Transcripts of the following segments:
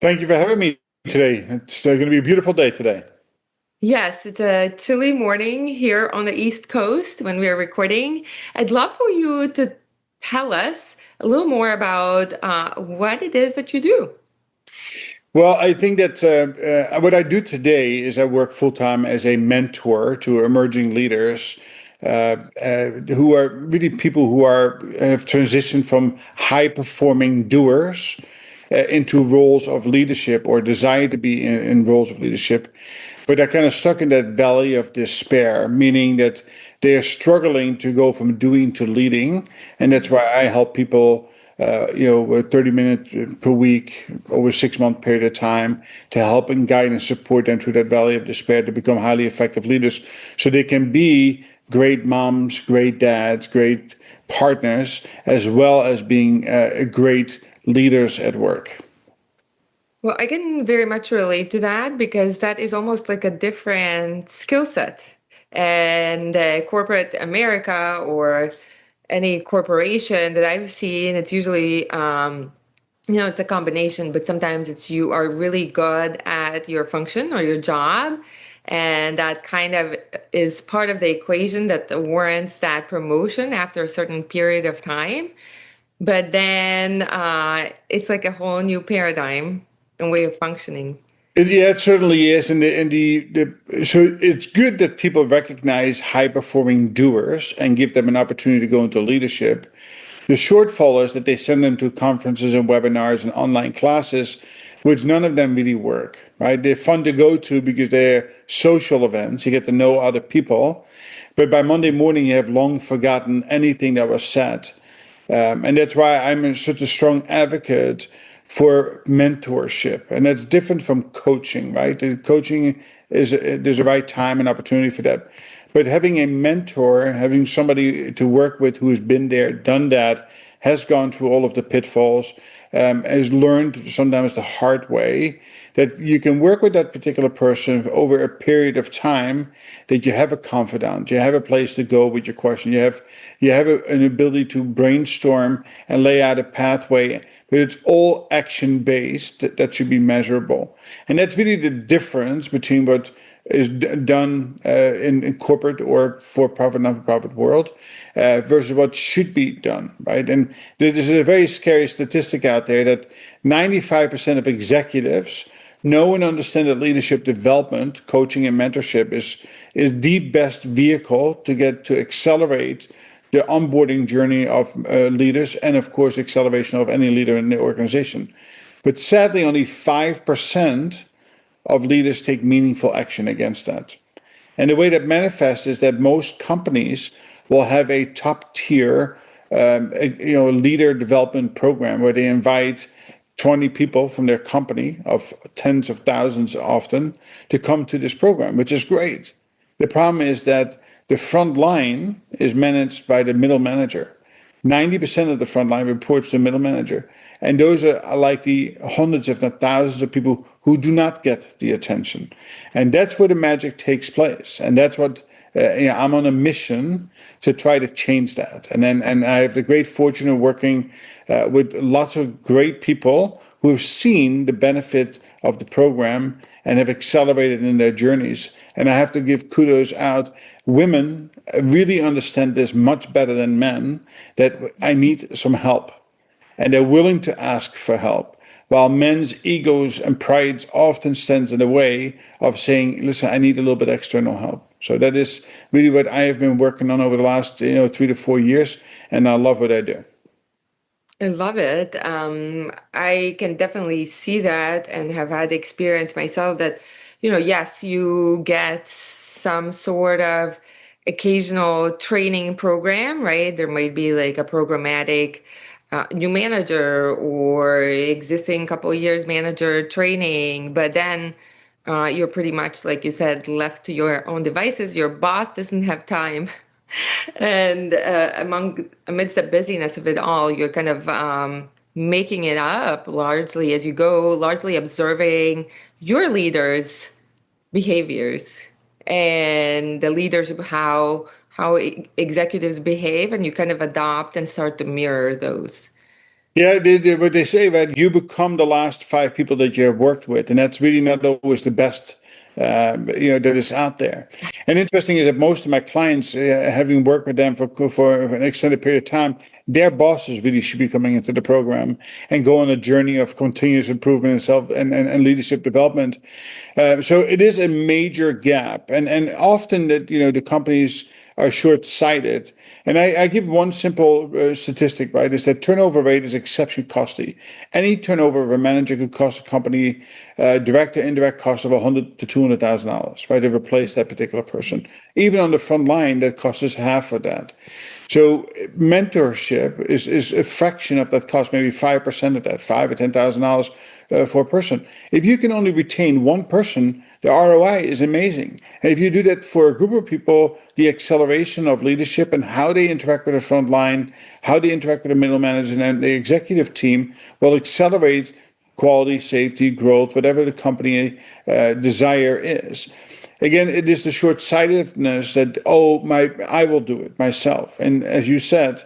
Thank you for having me today. It's going to be a beautiful day today. Yes, it's a chilly morning here on the East Coast when we are recording. I'd love for you to tell us a little more about what it is that you do. Well, I think that what I do today is I work full time as a mentor to emerging leaders who are really people who have transitioned from high performing doers into roles of leadership or desire to be in roles of leadership, but they're kind of stuck in that valley of despair, meaning that they are struggling to go from doing to leading, and that's why I help people. 30 minutes per week over a 6 month period of time to help and guide and support them through that valley of despair to become highly effective leaders so they can be great moms, great dads, great partners, as well as being great leaders at work. Well, I can very much relate to that because that is almost like a different skill set. And corporate America or any corporation that I've seen, it's usually it's a combination, but sometimes it's you are really good at your function or your job. And that kind of is part of the equation that warrants that promotion after a certain period of time. But then it's like a whole new paradigm and way of functioning. Yeah, it certainly is, so it's good that people recognize high performing doers and give them an opportunity to go into leadership. The shortfall is that they send them to conferences and webinars and online classes, which none of them really work, right? They're fun to go to because they're social events. You get to know other people, but by Monday morning you have long forgotten anything that was said. And that's why such a strong advocate for mentorship. And that's different from coaching, right? The coaching there's a right time and opportunity for that. But having a mentor, having somebody to work with who has been there, done that, has gone through all of the pitfalls, has learned sometimes the hard way, that you can work with that particular person over a period of time, that you have a confidant, you have a place to go with your question, an ability to brainstorm and lay out a pathway, but it's all action based that should be measurable. And that's really the difference between what is done in corporate or for-profit, non-for-profit world versus what should be done, right? And there's a very scary statistic out there that 95% of executives know and understand that leadership development, coaching, and mentorship is the best vehicle to get to accelerate the onboarding journey of leaders and, of course, acceleration of any leader in the organization. But sadly, only 5% of leaders take meaningful action against that. And the way that manifests is that most companies will have a top tier, leader development program where they invite 20 people from their company of tens of thousands often to come to this program, which is great. The problem is that the front line is managed by the middle manager. 90% of the front line reports to the middle manager. And those are likely hundreds, if not thousands, of people who do not get the attention. And that's where the magic takes place. And that's what I'm on a mission to try to change that. And I have the great fortune of working with lots of great people who have seen the benefit of the program and have accelerated in their journeys. And I have to give kudos out. Women really understand this much better than men, that I need some help, and they're willing to ask for help. While men's egos and prides often stands in the way of saying, listen, I need a little bit external help. So that is really what I have been working on over the last 3 to 4 years, and I love what I do. I love it. I can definitely see that and have had experience myself that, yes, you get some sort of occasional training program, right? There might be like a programmatic new manager or existing couple years manager training, but then you're pretty much, like you said, left to your own devices. Your boss doesn't have time. And amidst the busyness of it all, you're kind of making it up largely as you go, largely observing your leaders' behaviors and the leadership, how executives behave, and you kind of adopt and start to mirror those. Yeah, what they say, right? You become the last five people that you have worked with, and that's really not always the best, that is out there. And interesting is that most of my clients, having worked with them for an extended period of time, their bosses really should be coming into the program and go on a journey of continuous improvement and and leadership development. So it is a major gap, and often that the companies are short-sighted. And I give one simple statistic, right? Is that turnover rate is exceptionally costly. Any turnover of a manager could cost a company direct or indirect cost of $100,000 to $200,000, right? To replace that particular person. Even on the front line, that costs us half of that. So mentorship is a fraction of that cost, maybe 5% of that, $5,000 or $10,000 for a person. If you can only retain one person, the ROI is amazing. And if you do that for a group of people, the acceleration of leadership and how they interact with the front line, how they interact with the middle management and the executive team will accelerate quality, safety, growth, whatever the company desire is. Again, it is the short-sightedness that, I will do it myself. And as you said,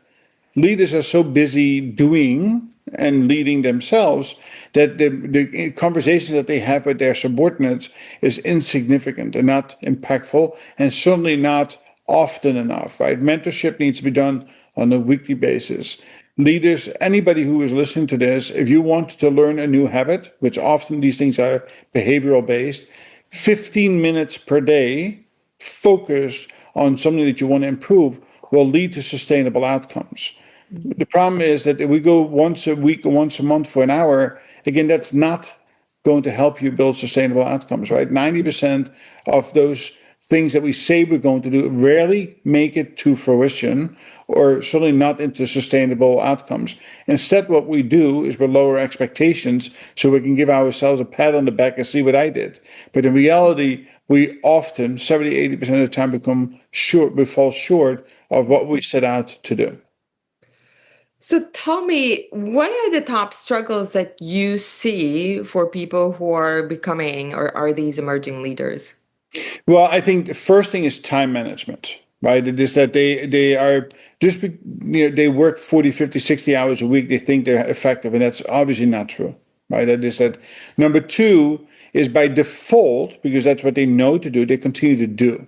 leaders are so busy doing and leading themselves that the conversations that they have with their subordinates is insignificant and not impactful, and certainly not often enough, right? Mentorship needs to be done on a weekly basis. Leaders, anybody who is listening to this, if you want to learn a new habit, which often these things are behavioral based, 15 minutes per day focused on something that you want to improve will lead to sustainable outcomes. The problem is that if we go once a week or once a month for an hour, again, that's not going to help you build sustainable outcomes, right? 90% of those things that we say we're going to do rarely make it to fruition, or certainly not into sustainable outcomes. Instead, what we do is we lower expectations so we can give ourselves a pat on the back and see what I did. But in reality, we often, 70, 80% of the time, we fall short of what we set out to do. So tell me, what are the top struggles that you see for people who are becoming or are these emerging leaders? Well, I think the first thing is time management, right? It is that they are they work 40, 50, 60 hours a week. They think they're effective, and that's obviously not true, right? That is that. Number two is by default, because that's what they know to do, they continue to do.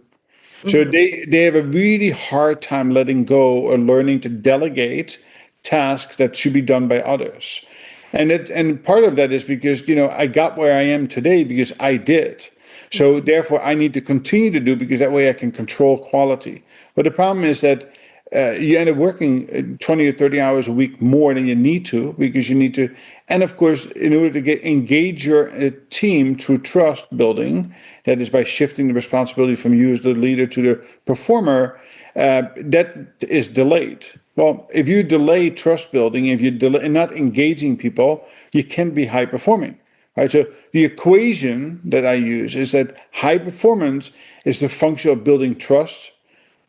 So Mhm. they have a really hard time letting go or learning to delegate tasks that should be done by others. And part of that is because I got where I am today because I did. So therefore I need to continue to do, because that way I can control quality. But the problem is that you end up working 20 or 30 hours a week more than you need to, because you need to, and of course, in order to engage your team through trust building, that is by shifting the responsibility from you as the leader to the performer, that is delayed. Well, if you delay trust building, if you delay and not engaging people, you can be high performing. Right, so the equation that I use is that high performance is the function of building trust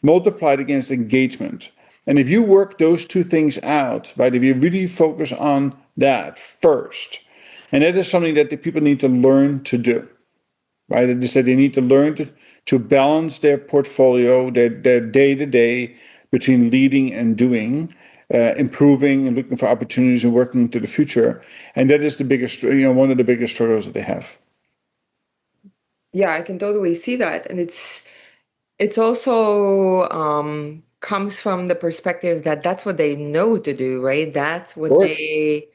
multiplied against engagement. And if you work those two things out, right, if you really focus on that first, and that is something that the people need to learn to do, right? It is that they need to learn to balance their portfolio, their day to day between leading and doing, improving and looking for opportunities and working into the future. And that is the biggest, one of the biggest struggles that they have. Yeah, I can totally see that. And it's also comes from the perspective that that's what they know to do, right? That's Of what course. they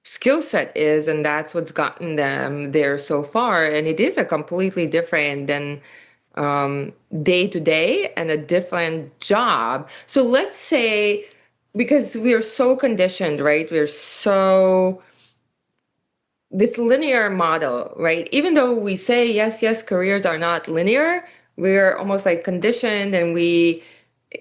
skill set is, and that's what's gotten them there so far. And it is a completely different than day to day and a different job. So let's say, because we're so conditioned, right? We're so this linear model, right? Even though we say, yes, yes, careers are not linear, we're almost like conditioned, and we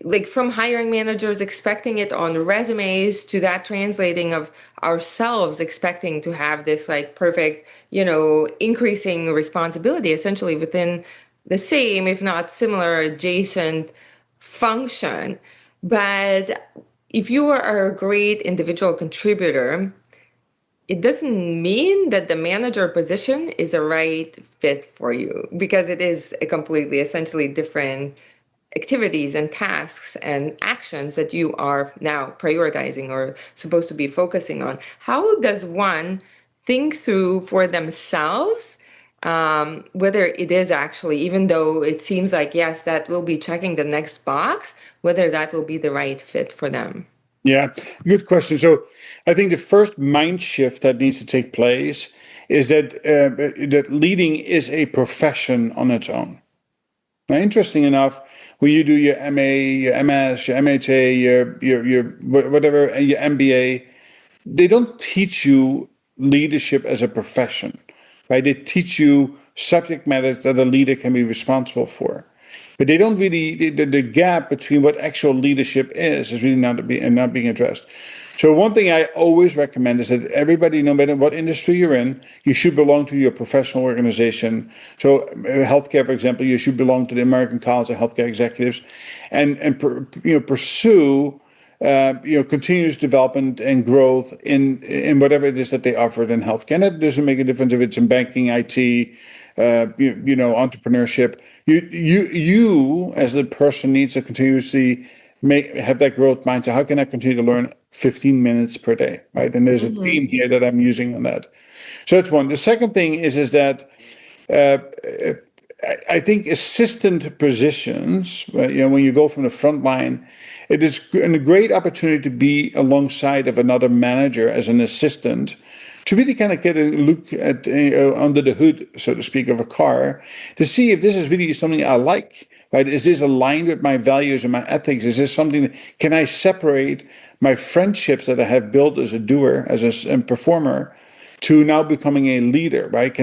like from hiring managers expecting it on resumes to that translating of ourselves expecting to have this like perfect, increasing responsibility essentially within the same, if not similar, adjacent function. But if you are a great individual contributor, it doesn't mean that the manager position is a right fit for you, because it is a completely essentially different activities and tasks and actions that you are now prioritizing or supposed to be focusing on. How does one think through for themselves whether it is actually, even though it seems like, yes, that will be checking the next box, whether that will be the right fit for them? Yeah, good question. So I think the first mind shift that needs to take place is that leading is a profession on its own. Now, interesting enough, when you do your MA, your MS, your MHA, your whatever, and your MBA, they don't teach you leadership as a profession, right? They teach you subject matters that a leader can be responsible for. But they don't really, the gap between what actual leadership is really not being addressed. So one thing I always recommend is that everybody, no matter what industry you're in, you should belong to your professional organization. So healthcare, for example, you should belong to the American College of Healthcare Executives, and pursue continuous development and growth in whatever it is that they offer in healthcare. And that doesn't make a difference if it's in banking, IT, entrepreneurship. You as the person needs to continuously have that growth mindset. How can I continue to learn 15 minutes per day, right? And there's a theme here that I'm using on that. So that's one. The second thing is that I think assistant positions, when you go from the front line, it is a great opportunity to be alongside of another manager as an assistant to really kind of get a look at under the hood, so to speak, of a car to see if this is really something I like. Right? Is this aligned with my values and my ethics? Is this something that can I separate my friendships that I have built as a doer, as a performer, to now becoming a leader, right?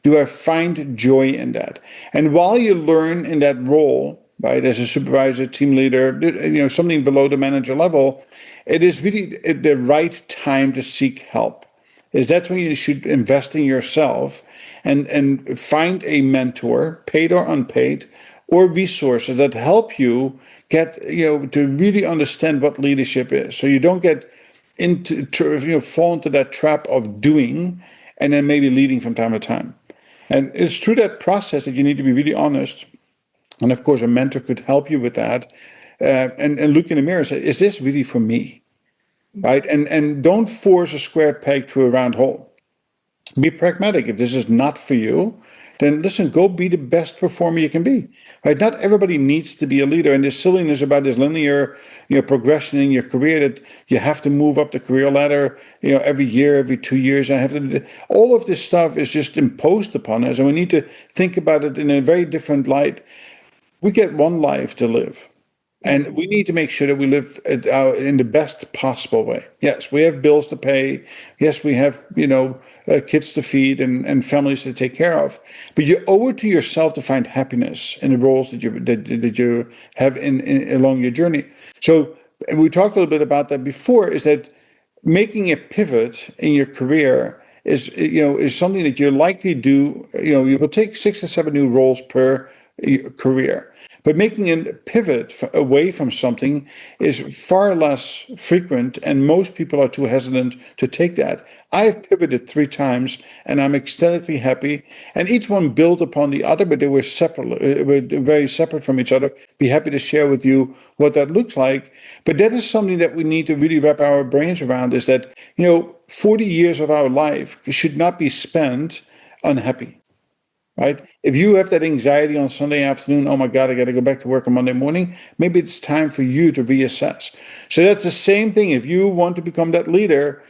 Do I find joy in that? And while you learn in that role, right, as a supervisor, team leader, something below the manager level, it is really the right time to seek help. That's when you should invest in yourself and find a mentor, paid or unpaid, or resources that help you get, to really understand what leadership is. So you don't get fall into that trap of doing and then maybe leading from time to time. And it's through that process that you need to be really honest. And of course, a mentor could help you with that. And look in the mirror and say, is this really for me? Right? And don't force a square peg through a round hole. Be pragmatic. If this is not for you, then listen, go be the best performer you can be. Right? Not everybody needs to be a leader. And this silliness about this linear, progression in your career that you have to move up the career ladder, every year, every 2 years. All of this stuff is just imposed upon us, and we need to think about it in a very different light. We get one life to live. And we need to make sure that we live in the best possible way. Yes, we have bills to pay. Yes, we have kids to feed and families to take care of. But you owe it to yourself to find happiness in the roles that you have along your journey. So, and we talked a little bit about that before. Is that making a pivot in your career is something that you likely do. You will take 6 to 7 new roles per career. But making a pivot away from something is far less frequent, and most people are too hesitant to take that. I've pivoted 3 times, and I'm ecstatically happy. And each one built upon the other, but they were separate, were very separate from each other. Be happy to share with you what that looks like. But that is something that we need to really wrap our brains around. Is that 40 years of our life should not be spent unhappy. Right? If you have that anxiety on Sunday afternoon, oh my God, I got to go back to work on Monday morning, maybe it's time for you to reassess. So that's the same thing. If you want to become that leader,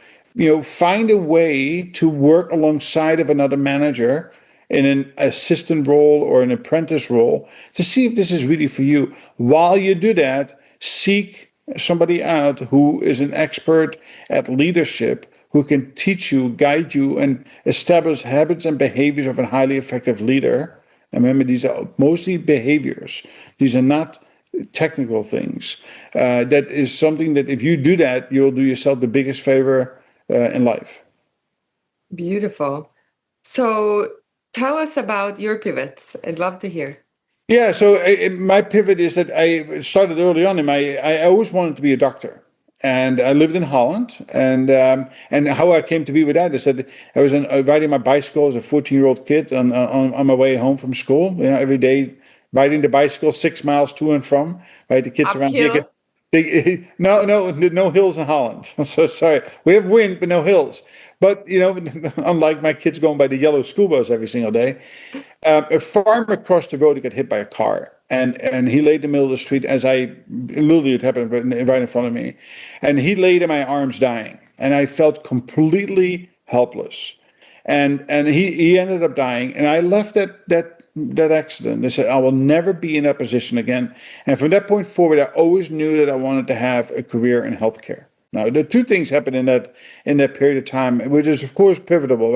find a way to work alongside of another manager in an assistant role or an apprentice role to see if this is really for you. While you do that, seek somebody out who is an expert at leadership, who can teach you, guide you, and establish habits and behaviors of a highly effective leader. And remember, these are mostly behaviors. These are not technical things. That is something that if you do that, you'll do yourself the biggest favor in life. Beautiful. So tell us about your pivots. I'd love to hear. Yeah, so my pivot is that I started early on I always wanted to be a doctor. And I lived in Holland, and how I came to be with that is that I was riding my bicycle as a 14-year-old kid on my way home from school. Every day riding the bicycle 6 miles to and from, right? The kids around here Uphill. no hills in Holland. So sorry, we have wind but no hills. But unlike my kids going by the yellow school bus every single day, a farmer across the road got hit by a car, and he lay in the middle of the street as literally it happened right in front of me, and he laid in my arms dying, and I felt completely helpless, and he ended up dying, and I left that accident. I said I will never be in that position again, and from that point forward, I always knew that I wanted to have a career in healthcare. Now, the two things happened in that period of time, which is of course pivotal.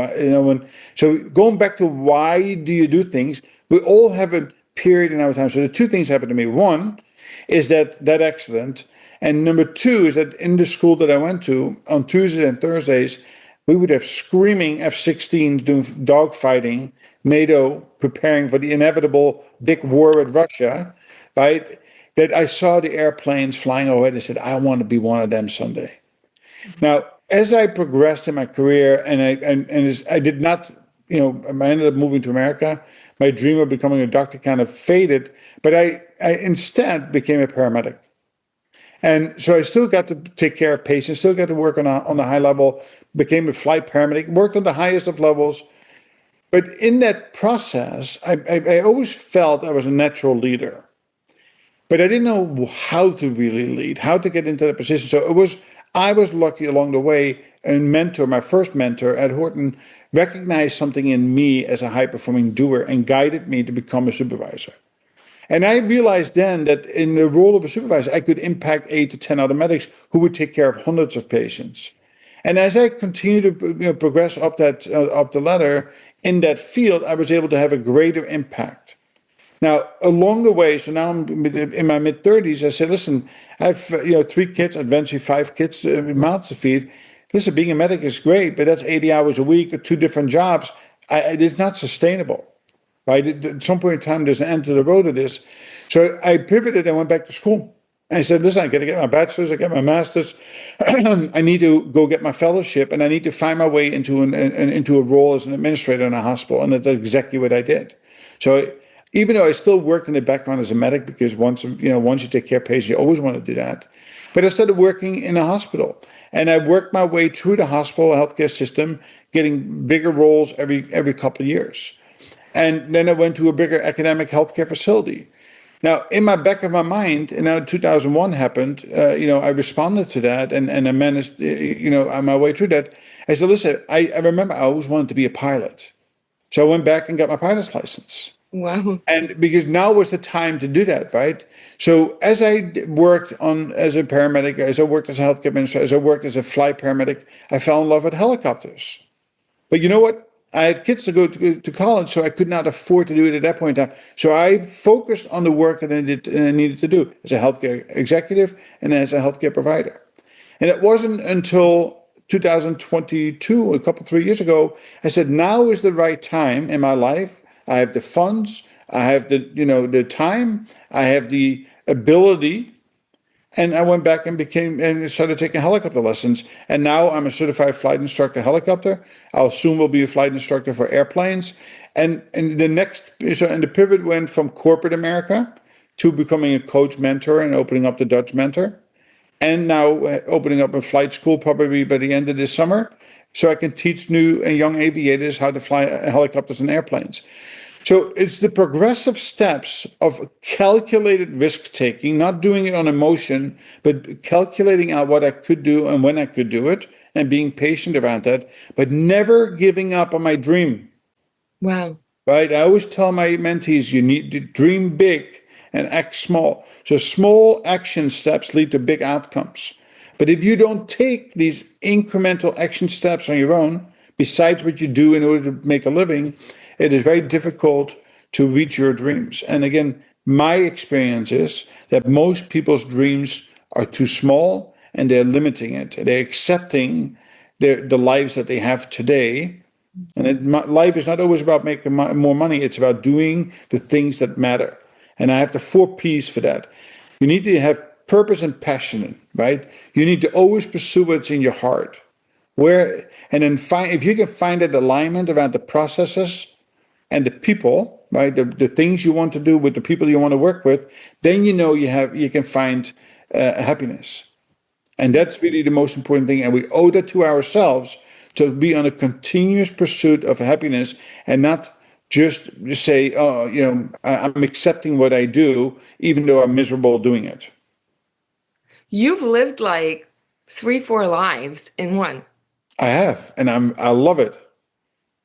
So going back to why do you do things? We all have a period in our time. So the two things happened to me. One is that accident, and number two is that in the school that I went to on Tuesdays and Thursdays, we would have screaming F-16s doing dogfighting, NATO preparing for the inevitable big war with Russia, right? That I saw the airplanes flying overhead. I said, I want to be one of them someday. Now, as I progressed in my career, I did not, I ended up moving to America. My dream of becoming a doctor kind of faded, but I instead became a paramedic. And so I still got to take care of patients, still got to work on a high level, became a flight paramedic, worked on the highest of levels. But in that process, I always felt I was a natural leader. But I didn't know how to really lead, how to get into that position. So I was lucky along the way. And my first mentor at Horton, recognized something in me as a high-performing doer and guided me to become a supervisor. And I realized then that in the role of a supervisor, I could impact 8 to 10 other medics who would take care of hundreds of patients. And as I continued to progress up the ladder in that field, I was able to have a greater impact. Now, along the way, so now I'm in my mid-30s, I said, listen, I have 3 kids, eventually 5 kids, mouths to feed. Listen, being a medic is great, but that's 80 hours a week with 2 different jobs. It's not sustainable, right? At some point in time, there's an end to the road of this. So I pivoted and went back to school. And I said, listen, I got to get my bachelor's, I get my master's. I need to go get my fellowship, and I need to find my way into a role as an administrator in a hospital. And that's exactly what I did. So even though I still worked in the background as a medic, because once you take care of patients, you always want to do that. But I started working in a hospital, and I worked my way through the hospital healthcare system, getting bigger roles every couple of years. And then I went to a bigger academic healthcare facility. Now, in my back of my mind, and now 2001 happened, I responded to that, and I managed, on my way through that. I said, listen, I remember I always wanted to be a pilot. So I went back and got my pilot's license. Wow. And because now was the time to do that, right? So as I worked as a paramedic, as I worked as a healthcare administrator, as I worked as a flight paramedic, I fell in love with helicopters. But you know what? I had kids to go to college, so I could not afford to do it at that point in time. So I focused on the work that I needed to do as a healthcare executive and as a healthcare provider. And it wasn't until 2022, a couple, 3 years ago, I said, now is the right time in my life. I have the funds, I have the time, I have the ability. And I went back and started taking helicopter lessons. And now I'm a certified flight instructor helicopter. I'll soon will be a flight instructor for airplanes. And the pivot went from corporate America to becoming a coach mentor and opening up the Dutch mentor. And now opening up a flight school probably by the end of this summer. So I can teach new and young aviators how to fly helicopters and airplanes. So it's the progressive steps of calculated risk taking, not doing it on emotion, but calculating out what I could do and when I could do it and being patient around that, but never giving up on my dream. Wow. Right? I always tell my mentees, you need to dream big and act small. So small action steps lead to big outcomes. But if you don't take these incremental action steps on your own, besides what you do in order to make a living, it is very difficult to reach your dreams. And again, my experience is that most people's dreams are too small and they're limiting it. They're accepting the lives that they have today. And life is not always about making more money. It's about doing the things that matter. And I have the 4 P's for that. You need to have purpose and passion, right? You need to always pursue what's in your heart. If you can find that alignment around the processes and the people, right? The things you want to do with the people you want to work with, then you can find happiness. And that's really the most important thing. And we owe that to ourselves to be on a continuous pursuit of happiness and not just say, oh, I'm accepting what I do, even though I'm miserable doing it. You've lived like three, four lives in one. I have, and I love it.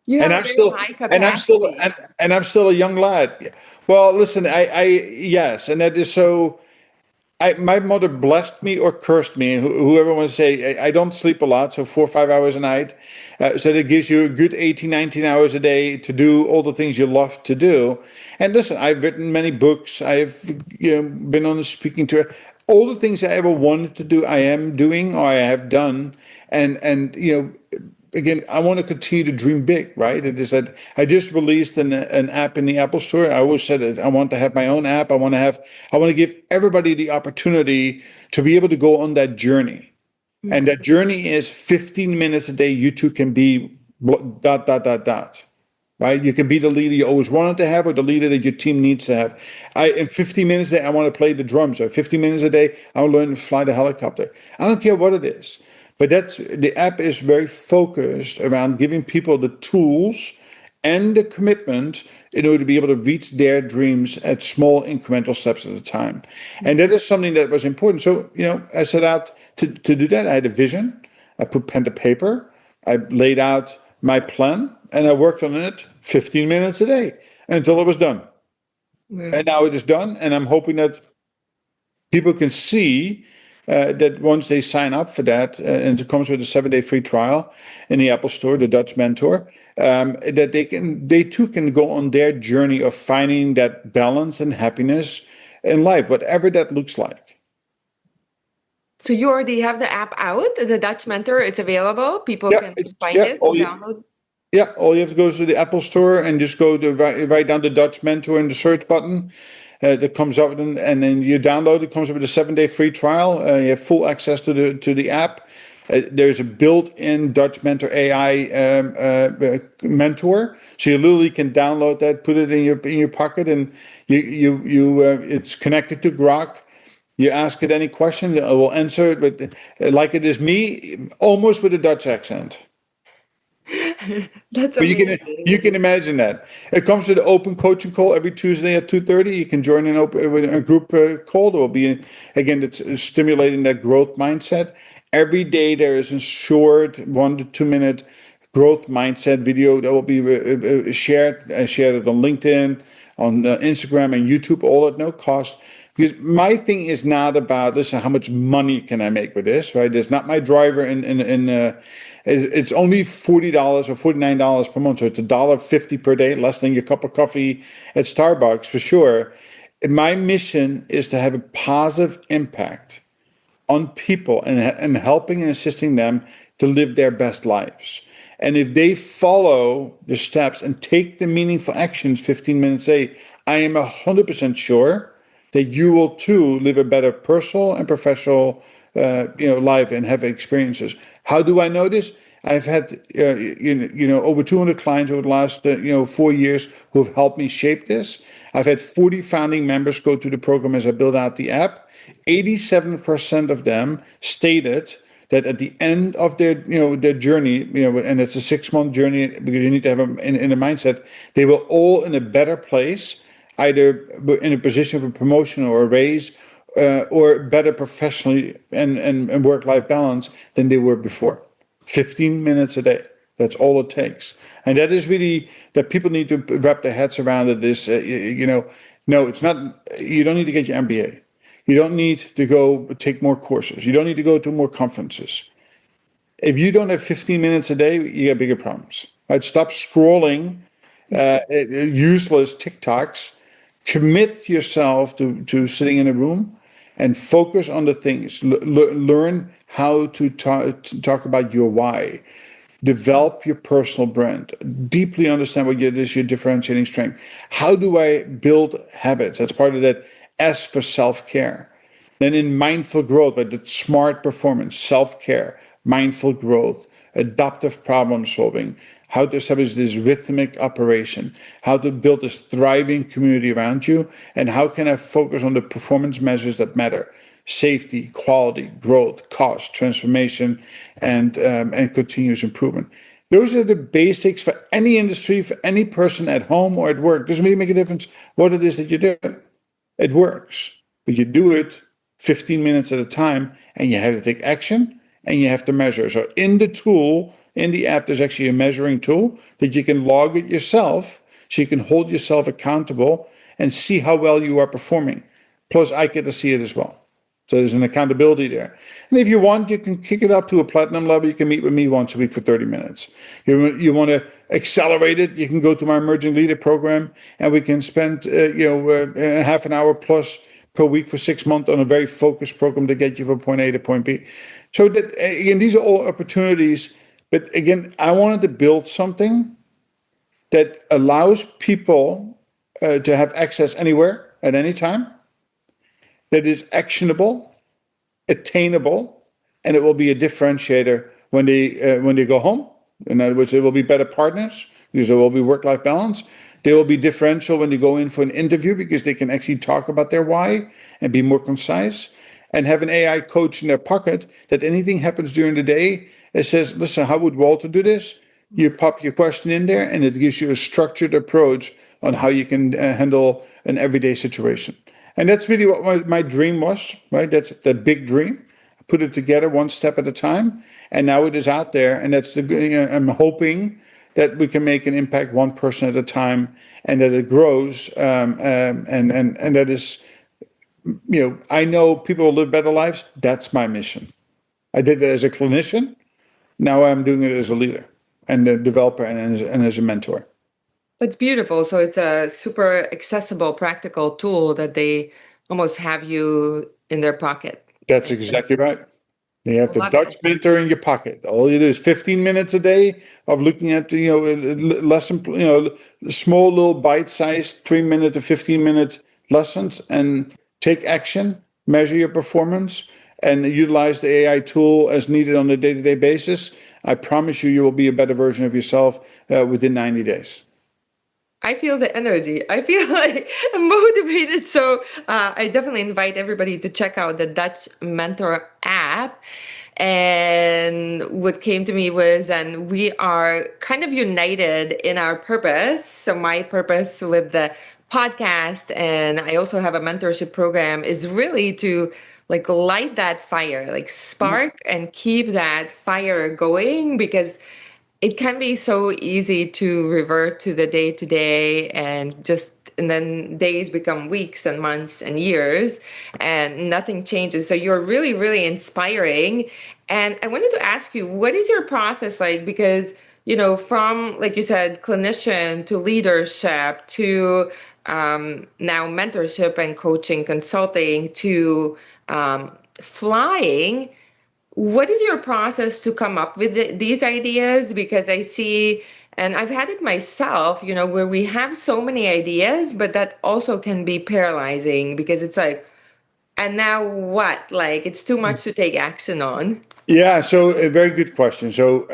You And have a I'm very still, high and I'm still, capacity. and I'm still a young lad. Well, listen, yes, and that is so. My mother blessed me or cursed me, whoever wants to say. I don't sleep a lot, so 4 or 5 hours a night. So that gives you a good 18, 19 hours a day to do all the things you love to do. And listen, I've written many books. I've been on a speaking tour. All the things I ever wanted to do, I am doing or I have done. And again, I want to continue to dream big, right? It is that I just released an app in the Apple Store. I always said that I want to have my own app. I want to give everybody the opportunity to be able to go on that journey. And that journey is 15 minutes a day. You too can be dot, dot, dot, dot. Right? You can be the leader you always wanted to have or the leader that your team needs to have. In 15 minutes a day, I want to play the drums. Or 15 minutes a day, I want to learn to fly the helicopter. I don't care what it is. But the app is very focused around giving people the tools and the commitment in order to be able to reach their dreams at small incremental steps at a time. And that is something that was important. So, I set out to do that. I had a vision. I put pen to paper. I laid out my plan and I worked on it 15 minutes a day until it was done. And now it is done. And I'm hoping that people can see that once they sign up for that, and it comes with a 7-day free trial in the Apple Store, the Dutch Mentor, that they too can go on their journey of finding that balance and happiness in life, whatever that looks like. So you already have the app out, the Dutch Mentor. It's available. People Yeah, can it's find yeah. it and download. Yeah, all you have to go to the Apple Store and just go to write down the Dutch Mentor in the search button. That comes up, and then you download it. Comes up with a 7-day free trial. You have full access to the app. There's a built-in Dutch Mentor AI mentor, so you literally can download that, put it in your pocket, and it's connected to Grok. You ask it any question, it will answer it, but like it is me, almost with a Dutch accent. That's But amazing. you can imagine that it comes with an open coaching call every Tuesday at 2:30. You can join a group call. There will be again it's stimulating that growth mindset. Every day there is a short 1 to 2 minute growth mindset video that will be shared. I shared it on LinkedIn, on Instagram, and YouTube, all at no cost. Because my thing is not about, listen, how much money can I make with this, right? It's not my driver it's only $40 or $49 per month, so it's $1.50 per day, less than your cup of coffee at Starbucks for sure. My mission is to have a positive impact on people and helping and assisting them to live their best lives. And if they follow the steps and take the meaningful actions 15 minutes a day, I am 100% sure that you will too live a better personal and professional life and have experiences. How do I know this? I've had over 200 clients over the last 4 years who have helped me shape this. I've had 40 founding members go through the program as I build out the app. 87% of them stated that at the end of their journey, and it's a 6-month journey because you need to have them in a mindset, they were all in a better place, either in a position of a promotion or a raise, or better professionally and work-life balance than they were before. 15 minutes a day. That's all it takes. And that is really that people need to wrap their heads around it. No, it's not, you don't need to get your MBA. You don't need to go take more courses. You don't need to go to more conferences. If you don't have 15 minutes a day, you got bigger problems. Right? Stop scrolling useless TikToks. Commit yourself to sitting in a room and focus on the things. Learn how to talk about your why. Develop your personal brand. Deeply understand what is your differentiating strength. How do I build habits? That's part of that S for self-care. Then in mindful growth, like the smart performance, self-care, mindful growth, adaptive problem solving. how to establish this rhythmic operation, how to build this thriving community around you, and how can I focus on the performance measures that matter: safety, quality, growth, cost, transformation, and continuous improvement. Those are the basics for any industry, for any person at home or at work. Doesn't really make a difference what it is that you do. It works, but you do it 15 minutes at a time, and you have to take action and you have to measure. So in the tool, in the app, there's actually a measuring tool that you can log it yourself, so you can hold yourself accountable and see how well you are performing. Plus, I get to see it as well. So there's an accountability there. And if you want, you can kick it up to a platinum level. You can meet with me once a week for 30 minutes. You want to accelerate it, you can go to my emerging leader program, and we can spend half an hour plus per week for 6 months on a very focused program to get you from point A to point B. So that, again, these are all opportunities. But again, I wanted to build something that allows people to have access anywhere at any time, that is actionable, attainable, and it will be a differentiator when they go home. In other words, they will be better partners because there will be work-life balance. They will be differential when they go in for an interview because they can actually talk about their why and be more concise, and have an AI coach in their pocket that anything happens during the day, it says, listen, how would Walter do this? You pop your question in there, and it gives you a structured approach on how you can handle an everyday situation. And that's really what my dream was, right? That's the big dream. I put it together one step at a time, and now it is out there. And that's I'm hoping that we can make an impact one person at a time, and that it grows. And that is, I know people will live better lives. That's my mission. I did it as a clinician. Now I'm doing it as a leader and a developer and as a mentor. That's beautiful. So it's a super accessible, practical tool that they almost have you in their pocket. That's exactly right. You have I the love Dutch it. mentor in your pocket. All you do is 15 minutes a day of looking at lesson, small little bite-sized 3-minute to 15-minute lessons, and take action, measure your performance, and utilize the AI tool as needed on a day-to-day basis. I promise you, you will be a better version of yourself within 90 days. I feel the energy. I feel like I'm motivated. So I definitely invite everybody to check out the Dutch Mentor app. And what came to me was, and we are kind of united in our purpose. So my purpose with the podcast, and I also have a mentorship program, is really to like light that fire, like spark and keep that fire going, because it can be so easy to revert to the day to day, and then days become weeks and months and years and nothing changes. So you're really, really inspiring. And I wanted to ask you, what is your process like? Because, from, like you said, clinician to leadership to now mentorship and coaching, consulting to flying. What is your process to come up with these ideas? Because I see, and I've had it myself, where we have so many ideas, but that also can be paralyzing because it's like, and now what? Like, it's too much to take action on. Yeah, so a very good question. So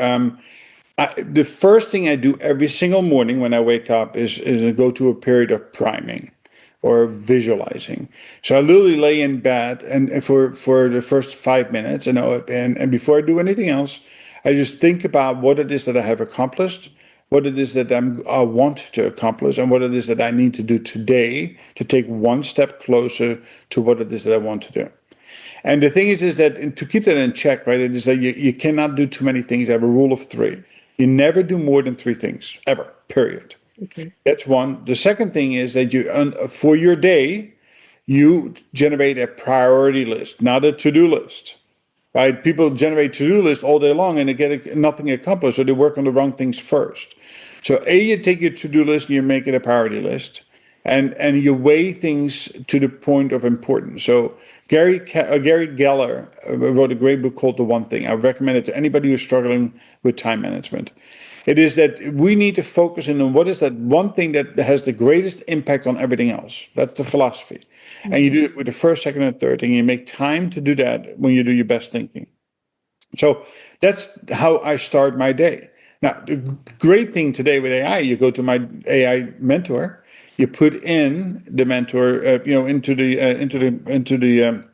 the first thing I do every single morning when I wake up is I go to a period of priming or visualizing. So I literally lay in bed and for the first 5 minutes, and before I do anything else, I just think about what it is that I have accomplished, what it is that I want to accomplish, and what it is that I need to do today to take one step closer to what it is that I want to do. And the thing is that to keep that in check, right, it is that you cannot do too many things. I have a rule of three. You never do more than 3 things, ever, period. Okay. That's one. The second thing is that for your day, you generate a priority list, not a to-do list. Right? People generate to-do lists all day long and they get nothing accomplished, or they work on the wrong things first. So you take your to-do list and you make it a priority list, and you weigh things to the point of importance. So Gary Geller wrote a great book called The One Thing. I recommend it to anybody who's struggling with time management. It is that we need to focus in on what is that one thing that has the greatest impact on everything else. That's the philosophy. And you do it with the first, second, and third thing. You make time to do that when you do your best thinking. So that's how I start my day. Now, the great thing today with AI, you go to my AI mentor, you put in the mentor, into the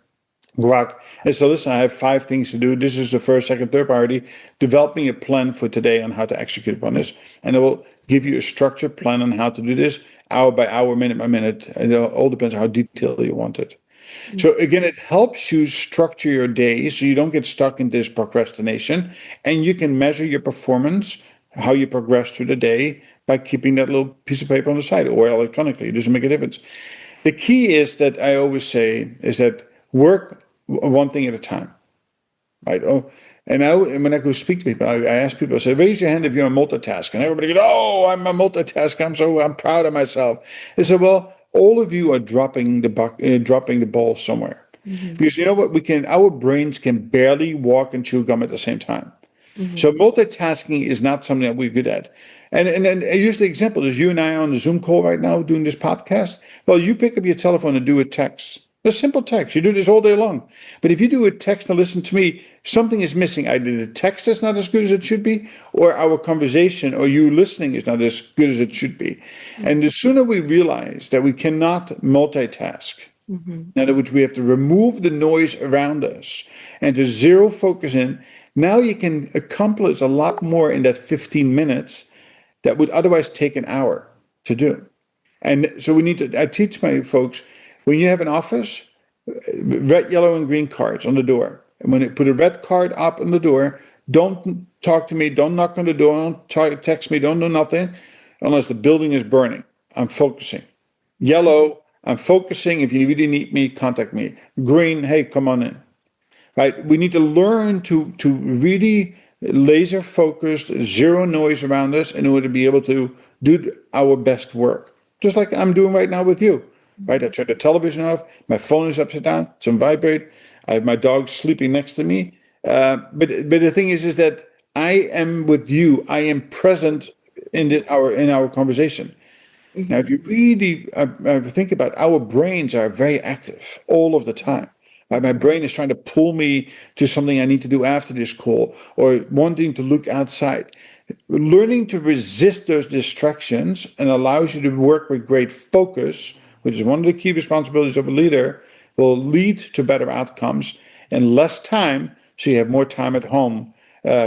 Grok, and so listen, I have 5 things to do. This is the first, second, third priority. Develop me a plan for today on how to execute upon this, and it will give you a structured plan on how to do this, hour by hour, minute by minute, and it all depends on how detailed you want it. So again, it helps you structure your day so you don't get stuck in this procrastination, and you can measure your performance, how you progress through the day by keeping that little piece of paper on the side or electronically. It doesn't make a difference. The key is that I always say is that work one thing at a time, right? Oh, and when I go speak to people, I ask people, I say, raise your hand if you're a multitasker. And everybody goes, oh, I'm a multitasker. I'm proud of myself. I said, well, all of you are dropping the ball somewhere. Because you know what? Our brains can barely walk and chew gum at the same time. So multitasking is not something that we're good at. And I use the example is you and I are on the Zoom call right now doing this podcast. Well, you pick up your telephone and do a text. A simple text. You do this all day long. But if you do a text and listen to me, something is missing. Either the text is not as good as it should be, or our conversation or you listening is not as good as it should be. And the sooner we realize that we cannot multitask, in other words, we have to remove the noise around us and to zero focus in. Now you can accomplish a lot more in that 15 minutes that would otherwise take an hour to do. And so I teach my folks, when you have an office, red, yellow, and green cards on the door. And when you put a red card up on the door, don't talk to me, don't knock on the door, don't text me, don't do nothing unless the building is burning. I'm focusing. Yellow, I'm focusing. If you really need me, contact me. Green, hey, come on in. Right? We need to learn to really laser focused, zero noise around us in order to be able to do our best work. Just like I'm doing right now with you. Right? I turn the television off, my phone is upside down, it's on vibrate. I have my dog sleeping next to me. But the thing is that I am with you. I am present in our conversation. Now, if you really think about it, our brains are very active all of the time. My brain is trying to pull me to something I need to do after this call or wanting to look outside. Learning to resist those distractions and allows you to work with great focus, which is one of the key responsibilities of a leader, will lead to better outcomes and less time, so you have more time at home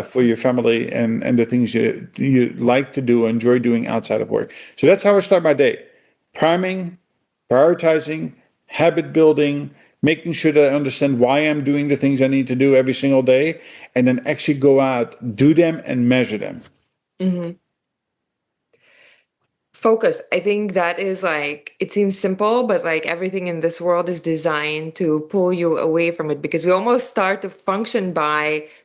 for your family and the things you like to do, enjoy doing outside of work. So that's how I start my day. Priming, prioritizing, habit building, making sure that I understand why I'm doing the things I need to do every single day, and then actually go out, do them, and measure them. Focus. I think that is like, it seems simple, but like everything in this world is designed to pull you away from it because we almost start to function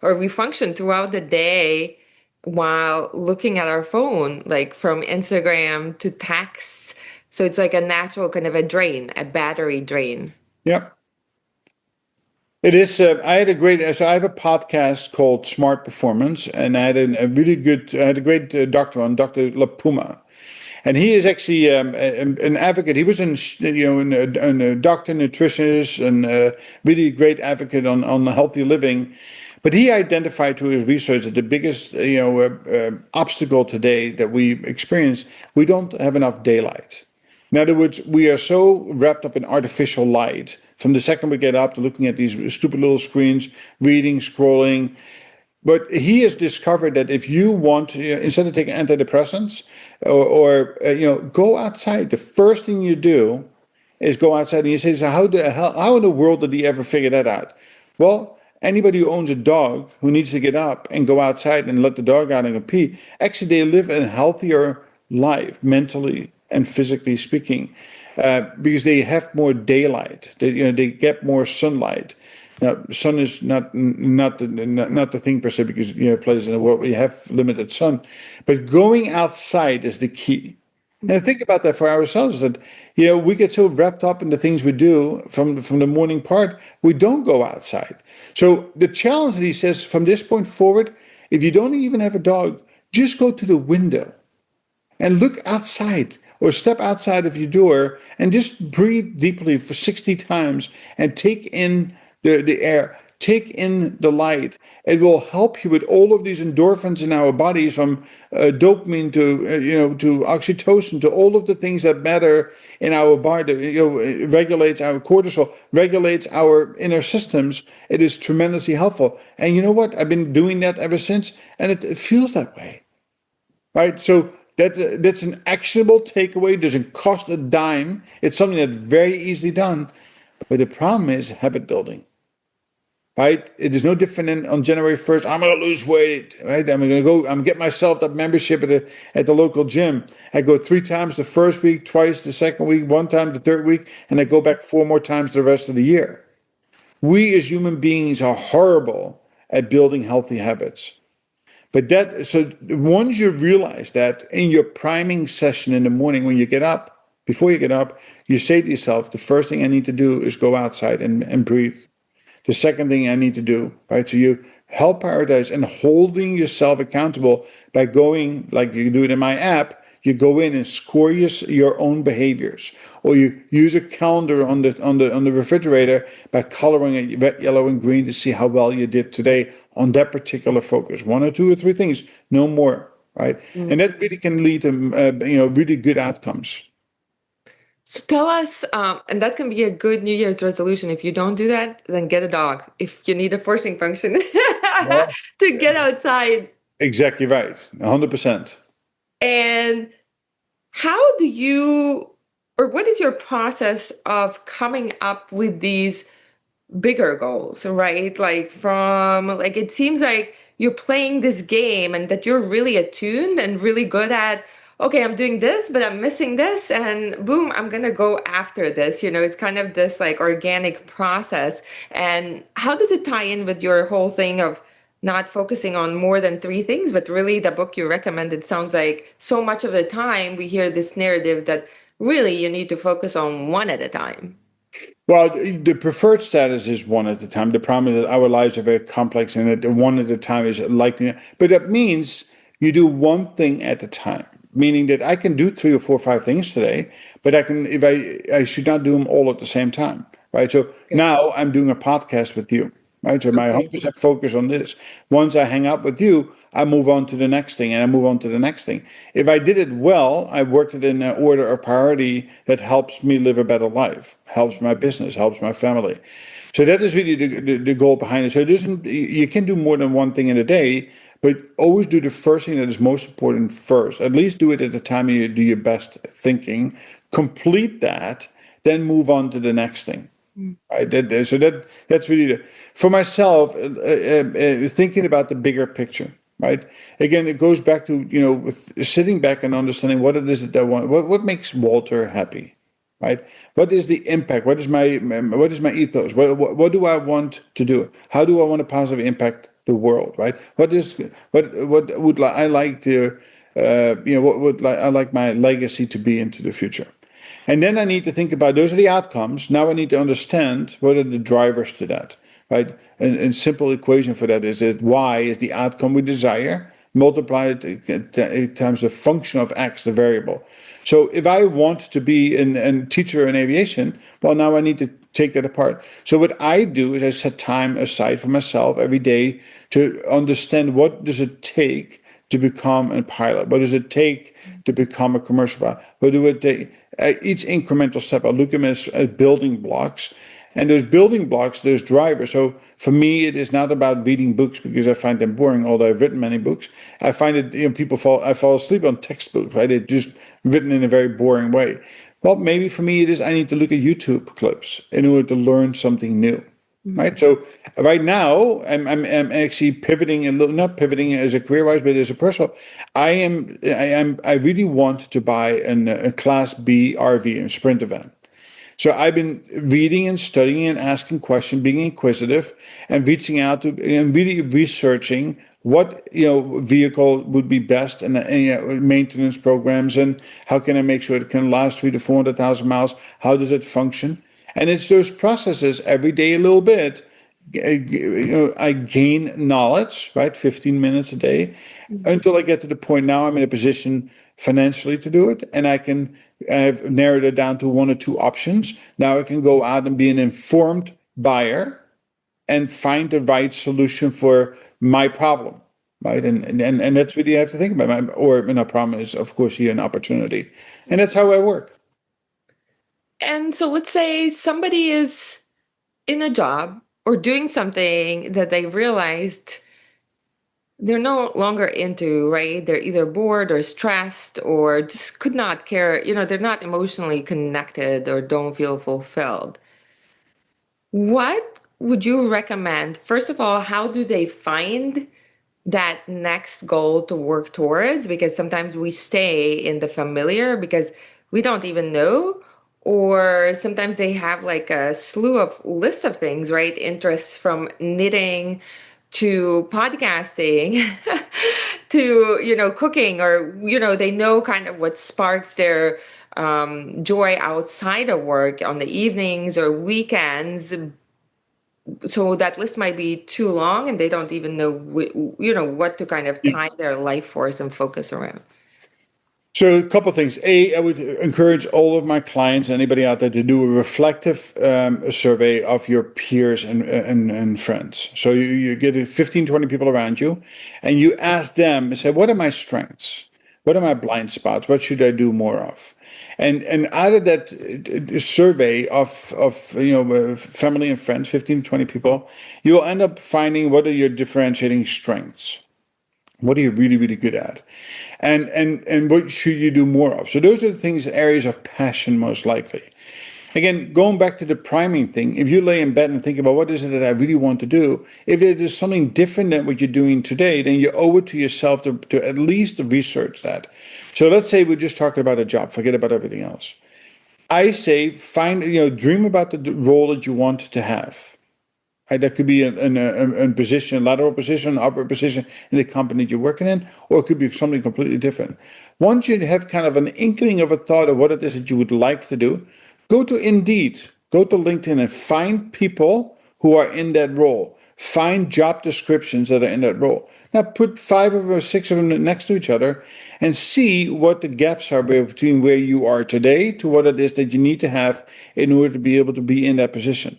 or we function throughout the day while looking at our phone, like from Instagram to texts. So it's like a natural kind of a battery drain. Yep. It is. So I have a podcast called Smart Performance, and I had a great doctor on, Dr. Lapuma. And he is actually an advocate. He was a doctor, nutritionist, and a really great advocate on healthy living. But he identified through his research that the biggest obstacle today that we experience, we don't have enough daylight. In other words, we are so wrapped up in artificial light from the second we get up to looking at these stupid little screens, reading, scrolling. But he has discovered that if you want to, instead of taking antidepressants or go outside, the first thing you do is go outside. And you say, so how in the world did he ever figure that out? Well, anybody who owns a dog who needs to get up and go outside and let the dog out and go pee, actually they live a healthier life mentally and physically speaking, because they have more daylight. They get more sunlight. Now, sun is not the thing per se, because places in the world we have limited sun, but going outside is the key. And think about that for ourselves. That we get so wrapped up in the things we do from the morning part, we don't go outside. So the challenge that he says from this point forward, if you don't even have a dog, just go to the window and look outside or step outside of your door and just breathe deeply for 60 times and take in the air. take in the light. It will help you with all of these endorphins in our bodies, from dopamine to to oxytocin, to all of the things that matter in our body. It regulates our cortisol, regulates our inner systems. It is tremendously helpful. And you know what? I've been doing that ever since, and it feels that way, right? So that's an actionable takeaway. Doesn't cost a dime. It's something that's very easily done. But the problem is habit building, right? It is no different than on January 1st. I'm going to lose weight, right? I'm going to go. I'm get myself that membership at the local gym. I go 3 times the first week, twice the second week, 1 time the third week, and I go back 4 more times the rest of the year. We as human beings are horrible at building healthy habits. But so once you realize that in your priming session in the morning, when you get up, before you get up, you say to yourself, the first thing I need to do is go outside and breathe. The second thing I need to do, right? So you help prioritize and holding yourself accountable by going, like you do it in my app, you go in and score your own behaviors, or you use a calendar on the refrigerator by coloring it red, yellow, and green to see how well you did today on that particular focus. 1 or 2 or 3 things, no more, right? And that really can lead to really good outcomes. So tell us, and that can be a good New Year's resolution. If you don't do that, then get a dog. If you need a forcing function Well, to get outside. exactly right, 100%. And how do you, or what is your process of coming up with these bigger goals, right? Like it seems like you're playing this game and that you're really attuned and really good at, okay, I'm doing this, but I'm missing this, and boom, I'm gonna go after this. It's kind of this like organic process. And how does it tie in with your whole thing of not focusing on more than 3 things, but really the book you recommended sounds like so much of the time we hear this narrative that really you need to focus on one at a time. Well, the preferred status is one at a time. The problem is that our lives are very complex, and that one at a time is likely. But that means you do one thing at a time, meaning that I can do 3 or 4 or 5 things today, but I should not do them all at the same time, right? So Okay. now I'm doing a podcast with you, right? So my Okay. 100% focus on this. Once I hang up with you, I move on to the next thing, and I move on to the next thing. If I did it well, I worked it in an order of priority that helps me live a better life, helps my business, helps my family. So that is really the goal behind it. So it isn't, you can do more than one thing in a day, but always do the first thing that is most important first. At least do it at the time you do your best thinking. Complete that, then move on to the next thing. Right. So that's really for myself, thinking about the bigger picture. Right. Again, it goes back to with sitting back and understanding what it is that I want. What makes Walter happy, right? What is the impact? What is my ethos? What do I want to do? How do I want to positively impact the world? Right. What would I like to what would I like my legacy to be into the future? And then I need to think about those are the outcomes. Now I need to understand what are the drivers to that, right? And simple equation for that is that Y is the outcome we desire, multiply it times the function of X, the variable. So if I want to be a teacher in aviation, well, now I need to take that apart. So what I do is I set time aside for myself every day to understand what does it take to become a pilot? What does it take to become a commercial pilot? What do it take? Each incremental step, I look at them as building blocks. And those building blocks, those drivers. So for me, it is not about reading books because I find them boring, although I've written many books. I find that I fall asleep on textbooks, right? They're just written in a very boring way. Well, maybe for me, it is I need to look at YouTube clips in order to learn something new. Right. So right now, I'm actually pivoting a little, not pivoting as a career wise, but as a personal. I really want to buy a Class B RV, a sprint event. So I've been reading and studying and asking questions, being inquisitive, and reaching out to and really researching what vehicle would be best and maintenance programs, and how can I make sure it can last 300,000 to 400,000 miles. How does it function? And it's those processes every day a little bit. I gain knowledge, right? 15 minutes a day until I get to the point now I'm in a position financially to do it. And I've narrowed it down to 1 or 2 options. Now I can go out and be an informed buyer, and find the right solution for my problem, right? And that's what you have to think about. Or my problem is, of course, here an opportunity, and that's how I work. And so let's say somebody is in a job or doing something that they realized they're no longer into, right? They're either bored or stressed or just could not care, they're not emotionally connected or don't feel fulfilled. What would you recommend? First of all, how do they find that next goal to work towards? Because sometimes we stay in the familiar because we don't even know. Or sometimes they have like a slew of list of things, right? Interests from knitting to podcasting to, cooking, or, they know kind of what sparks their joy outside of work on the evenings or weekends. So that list might be too long and they don't even know what to kind of tie their life force and focus around. So a couple of things. A, I would encourage all of my clients, anybody out there, to do a reflective survey of your peers and friends. So you get 15, 20 people around you, and you ask them and say, what are my strengths? What are my blind spots? What should I do more of? And out of that survey of family and friends, 15 to 20 people, you'll end up finding what are your differentiating strengths. What are you really, really good at? And what should you do more of? So those are the things, areas of passion, most likely. Again, going back to the priming thing, if you lay in bed and think about what is it that I really want to do, if it is something different than what you're doing today, then you owe it to yourself to at least research that. So let's say we're just talking about a job, forget about everything else. I say dream about the role that you want to have. Right? That could be a position, a lateral position, upper position in the company you're working in, or it could be something completely different. Once you have kind of an inkling of a thought of what it is that you would like to do, go to Indeed, go to LinkedIn and find people who are in that role. Find job descriptions that are in that role. Now put 5 or 6 of them next to each other and see what the gaps are between where you are today to what it is that you need to have in order to be able to be in that position.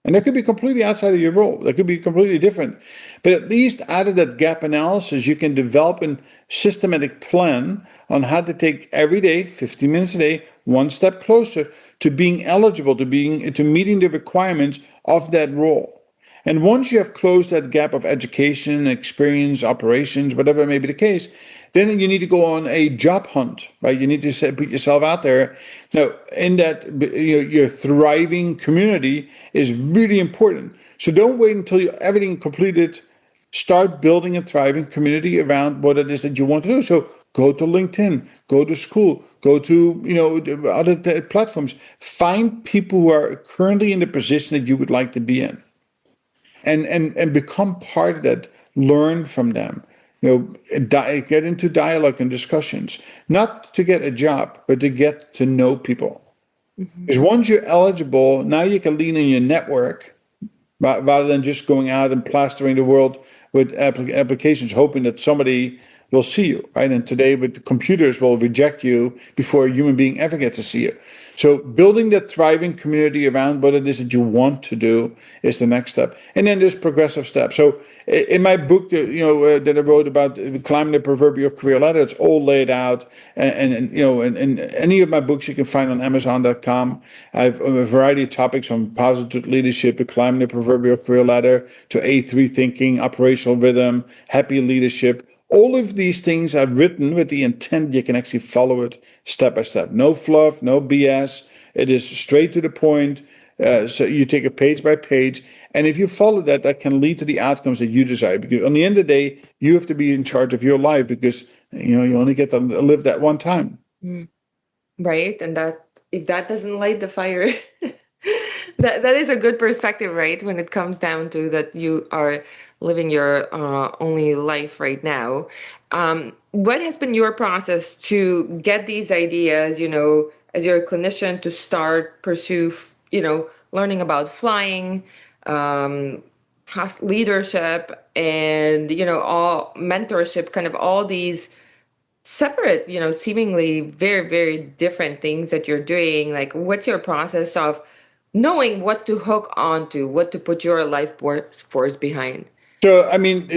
And that could be completely outside of your role. That could be completely different. But at least out of that gap analysis, you can develop a systematic plan on how to take every day, 15 minutes a day, one step closer to being eligible, to meeting the requirements of that role. And once you have closed that gap of education, experience, operations, whatever may be the case, then you need to go on a job hunt, right? You need to put yourself out there. Now, in that, your thriving community is really important. So don't wait until everything completed. Start building a thriving community around what it is that you want to do. So go to LinkedIn, go to school, go to the other platforms. Find people who are currently in the position that you would like to be in, and become part of that. Learn from them. Get into dialogue and discussions, not to get a job, but to get to know people. Because once you're eligible, now you can lean on your network rather than just going out and plastering the world with applications, hoping that somebody will see you, right? And today, with the computers, will reject you before a human being ever gets to see you. So, building that thriving community around what it is that you want to do is the next step, and then there's progressive steps. So, in my book, that I wrote about climbing the proverbial career ladder, it's all laid out, and any of my books you can find on Amazon.com. I have a variety of topics from positive leadership to climbing the proverbial career ladder to A3 thinking, operational rhythm, happy leadership. All of these things I've written with the intent you can actually follow it step by step. No fluff, no BS. It is straight to the point. So you take it page by page. And if you follow that, that can lead to the outcomes that you desire. Because on the end of the day, you have to be in charge of your life because you only get to live that one time. Right. And that if that doesn't light the fire, that is a good perspective, right? When it comes down to that you are living your only life right now. What has been your process to get these ideas, as you're a clinician, to start pursue, learning about flying, leadership, and, all mentorship, kind of all these separate, seemingly very, very different things that you're doing? Like, what's your process of knowing what to hook onto, what to put your life force behind. So, I mean,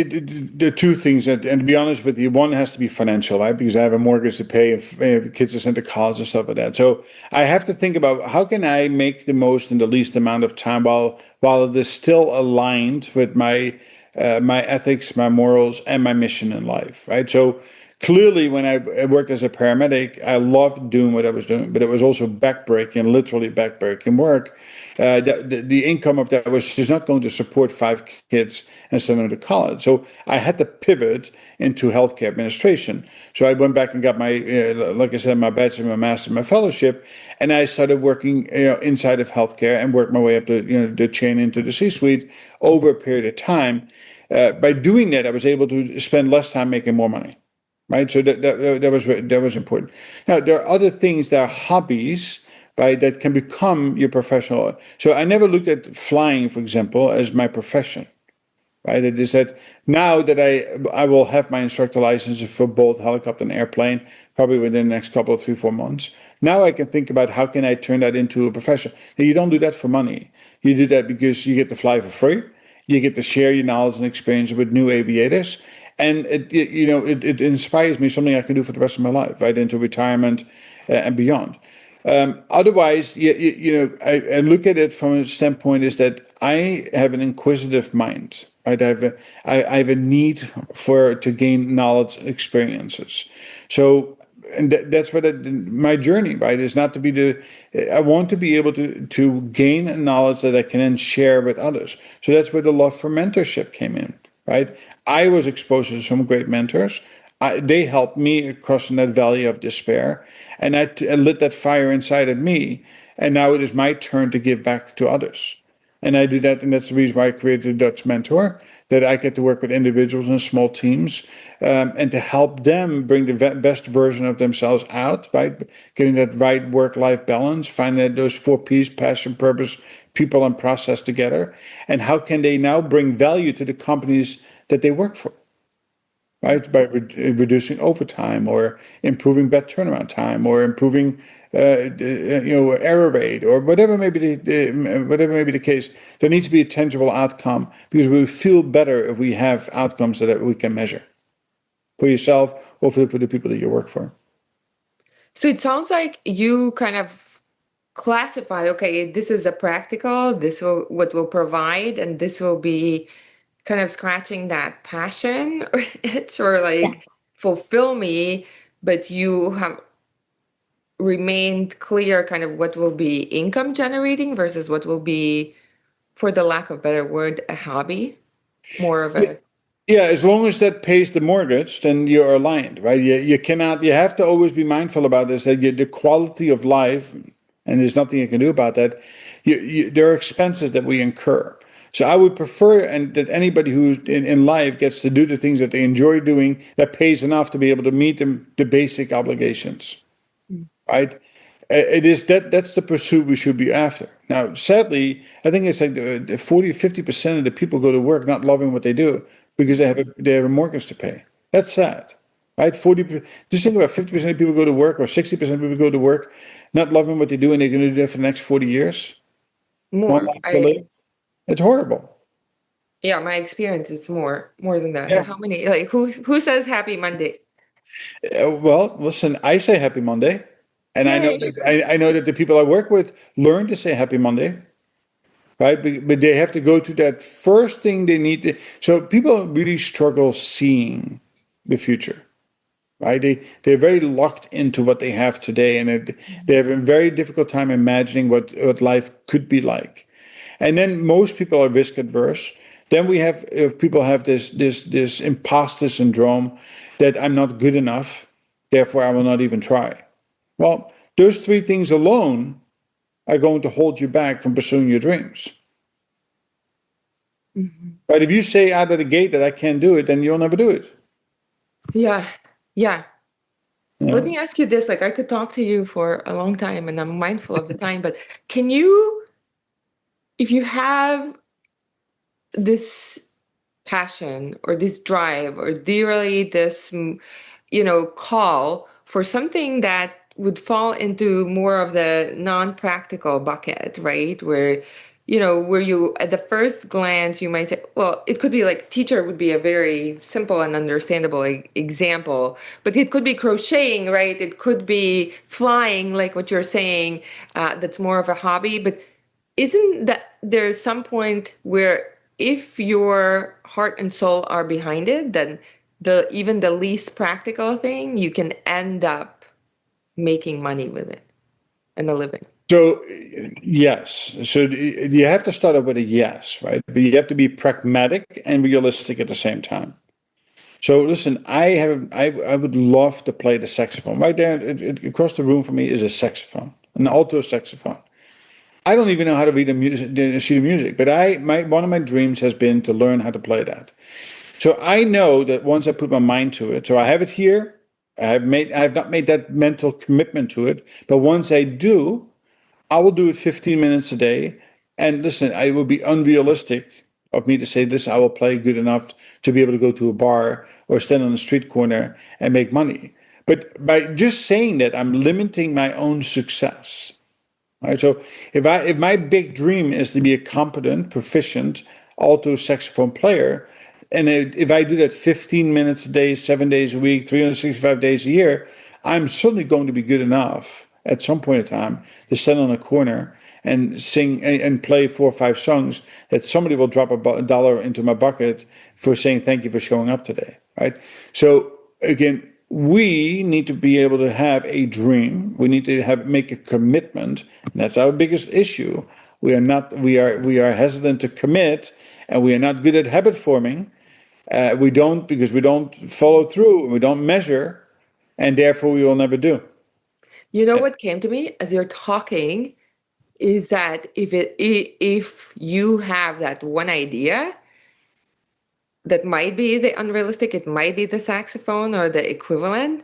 there are two things, and to be honest with you, one has to be financial, right? Because I have a mortgage to pay, if kids are sent to college and stuff like that. So, I have to think about how can I make the most in the least amount of time while it is still aligned with my ethics, my morals, and my mission in life, right? So, clearly, when I worked as a paramedic, I loved doing what I was doing, but it was also backbreaking, literally backbreaking work. The income of that was just not going to support five kids and send them to college. So I had to pivot into healthcare administration. So I went back and got my, like I said, my bachelor, my master, my fellowship, and I started working, inside of healthcare and worked my way up the chain into the C-suite over a period of time. By doing that, I was able to spend less time making more money, right? So that was important. Now there are other things that are hobbies, right, that can become your professional. So I never looked at flying, for example, as my profession, right? It is that now that I will have my instructor license for both helicopter and airplane, probably within the next couple of 3-4 months. Now I can think about how can I turn that into a profession. Now, you don't do that for money. You do that because you get to fly for free. You get to share your knowledge and experience with new aviators, and it inspires me, something I can do for the rest of my life, right into retirement, and beyond. Otherwise, I look at it from a standpoint is that I have an inquisitive mind, right? I have a need to gain knowledge, experiences. So, and that's what my journey, right, is not to be I want to be able to gain knowledge that I can then share with others. So that's where the love for mentorship came in, right? I was exposed to some great mentors. They helped me crossing that valley of despair, and I lit that fire inside of me. And now it is my turn to give back to others. And I do that, and that's the reason why I created the Dutch Mentor, that I get to work with individuals and small teams, and to help them bring the best version of themselves out, right? Getting that right work-life balance, finding those 4 Ps: passion, purpose, people, and process together. And how can they now bring value to the companies that they work for? Right? By reducing overtime or improving bed turnaround time or improving, error rate or whatever may be whatever may be the case. There needs to be a tangible outcome because we feel better if we have outcomes that we can measure for yourself or for the people that you work for. So it sounds like you kind of classify, okay, this is a practical, this will what will provide, and this will be kind of scratching that passion or itch or like fulfill me, but you have remained clear kind of what will be income generating versus what will be, for the lack of better word, a hobby, more of a Yeah, as long as that pays the mortgage, then you're aligned, right? You cannot, you have to always be mindful about this, that the quality of life, and there's nothing you can do about that. There are expenses that we incur. So I would prefer and that anybody who in life gets to do the things that they enjoy doing that pays enough to be able to meet the basic obligations, right? It is that's the pursuit we should be after. Now, sadly, I think it's like the 40, 50% of the people go to work not loving what they do because they have a mortgage to pay. That's sad, right? Just think about 50% of people go to work or 60% of people go to work not loving what they do and they're going to do that for the next 40 years. One more. life to live. It's horrible. Yeah, my experience is more than that. Yeah. How many, like who says happy Monday? Well, listen, I say happy Monday. And I know Yay. that I know that the people I work with learn to say happy Monday, right? But they have to go to that first thing they need to. So people really struggle seeing the future, right? They're very locked into what they have today, and they have a very difficult time imagining what life could be like. And then most people are risk adverse. Then we have if people have this imposter syndrome that I'm not good enough, therefore I will not even try. Well, those three things alone are going to hold you back from pursuing your dreams. Mhm. But if you say out of the gate that I can't do it, then you'll never do it. Yeah, yeah. You Let know? me ask you this, like I could talk to you for a long time and I'm mindful of the time, but can you, if you have this passion or this drive or really this, call for something that would fall into more of the non-practical bucket, right? Where, where you, at the first glance, you might say, well, it could be like teacher would be a very simple and understandable example, but it could be crocheting, right? It could be flying, like what you're saying, that's more of a hobby. But isn't that there's some point where if your heart and soul are behind it, then even the least practical thing, you can end up making money with it and a living. So yes, so you have to start out with a yes, right? But you have to be pragmatic and realistic at the same time. So listen, I would love to play the saxophone. Right there, across the room from me is a saxophone, an alto saxophone. I don't even know how to read a sheet of music, but one of my dreams has been to learn how to play that. So I know that once I put my mind to it, so I have it here. I have not made that mental commitment to it, but once I do, I will do it 15 minutes a day. And listen, it would be unrealistic of me to say this, I will play good enough to be able to go to a bar or stand on a street corner and make money. But by just saying that, I'm limiting my own success. Right? So if my big dream is to be a competent, proficient alto saxophone player, and if I do that 15 minutes a day, 7 days a week, 365 days a year, I'm certainly going to be good enough at some point in time to stand on a corner and sing and play 4 or 5 songs that somebody will drop a dollar into my bucket for saying thank you for showing up today, right? So again, we need to be able to have a dream. We need to make a commitment, and that's our biggest issue. We are hesitant to commit, and we are not good at habit forming. We don't because we don't follow through, we don't measure, and therefore we will never do. You know what came to me as you're talking is that if you have that one idea that might be the unrealistic, it might be the saxophone or the equivalent,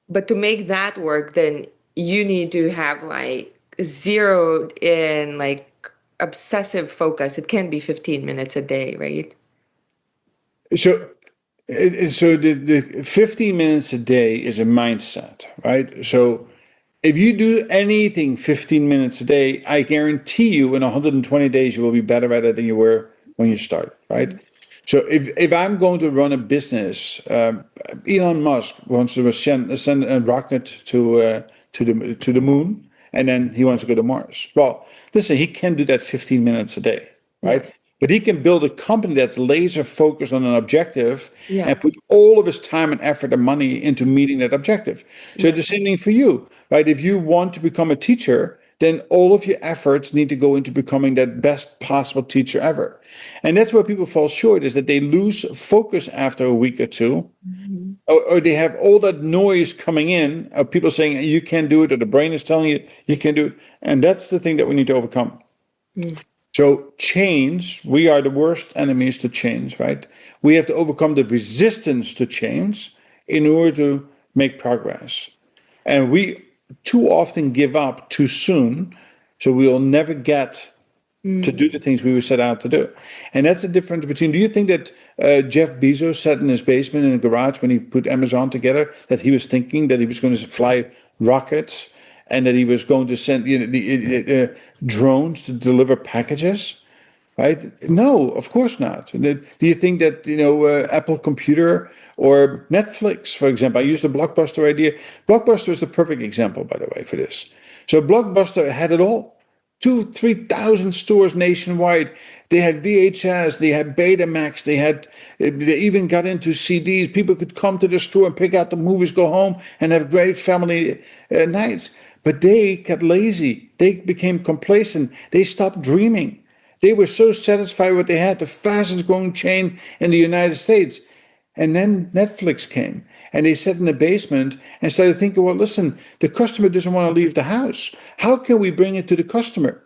but to make that work, then you need to have like zeroed in, like obsessive focus. It can be 15 minutes a day, right? So, so the 15 minutes a day is a mindset, right? So, if you do anything 15 minutes a day, I guarantee you in 120 days you will be better at it than you were when you started, right? So if I'm going to run a business, Elon Musk wants to send a rocket to the moon, and then he wants to go to Mars. Well, listen, he can do that 15 minutes a day, Yeah. right? But he can build a company that's laser focused on an objective Yeah. and put all of his time and effort and money into meeting that objective. So Yeah. the same thing for you, right? If you want to become a teacher, then all of your efforts need to go into becoming that best possible teacher ever. And that's where people fall short is that they lose focus after a week or two, Mhm. or they have all that noise coming in of people saying you can't do it, or the brain is telling you you can't do it. And that's the thing that we need to overcome. Mm. So change, we are the worst enemies to change, right? We have to overcome the resistance to change in order to make progress. And we too often give up too soon, so we will never get to do the things we were set out to do. And that's the difference between, do you think that Jeff Bezos sat in his basement in a garage when he put Amazon together, that he was thinking that he was going to fly rockets and that he was going to send drones to deliver packages? Right? No, of course not. Do you think that Apple Computer or Netflix, for example? I used the Blockbuster idea. Blockbuster is the perfect example, by the way, for this. So Blockbuster had it all. 3,000 stores nationwide. They had VHS, they had Betamax, they even got into CDs. People could come to the store and pick out the movies, go home, and have great family nights. But they got lazy. They became complacent. They stopped dreaming. They were so satisfied with what they had, the fastest growing chain in the United States. And then Netflix came and they sat in the basement and started thinking, well, listen, the customer doesn't want to leave the house. How can we bring it to the customer?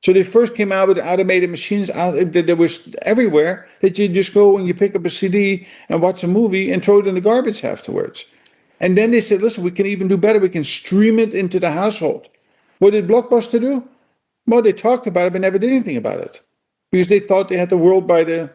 So they first came out with automated machines that was everywhere, that you just go and you pick up a CD and watch a movie and throw it in the garbage afterwards. And then they said, listen, we can even do better. We can stream it into the household. What did Blockbuster do? Well, they talked about it, but never did anything about it because they thought they had the world by the.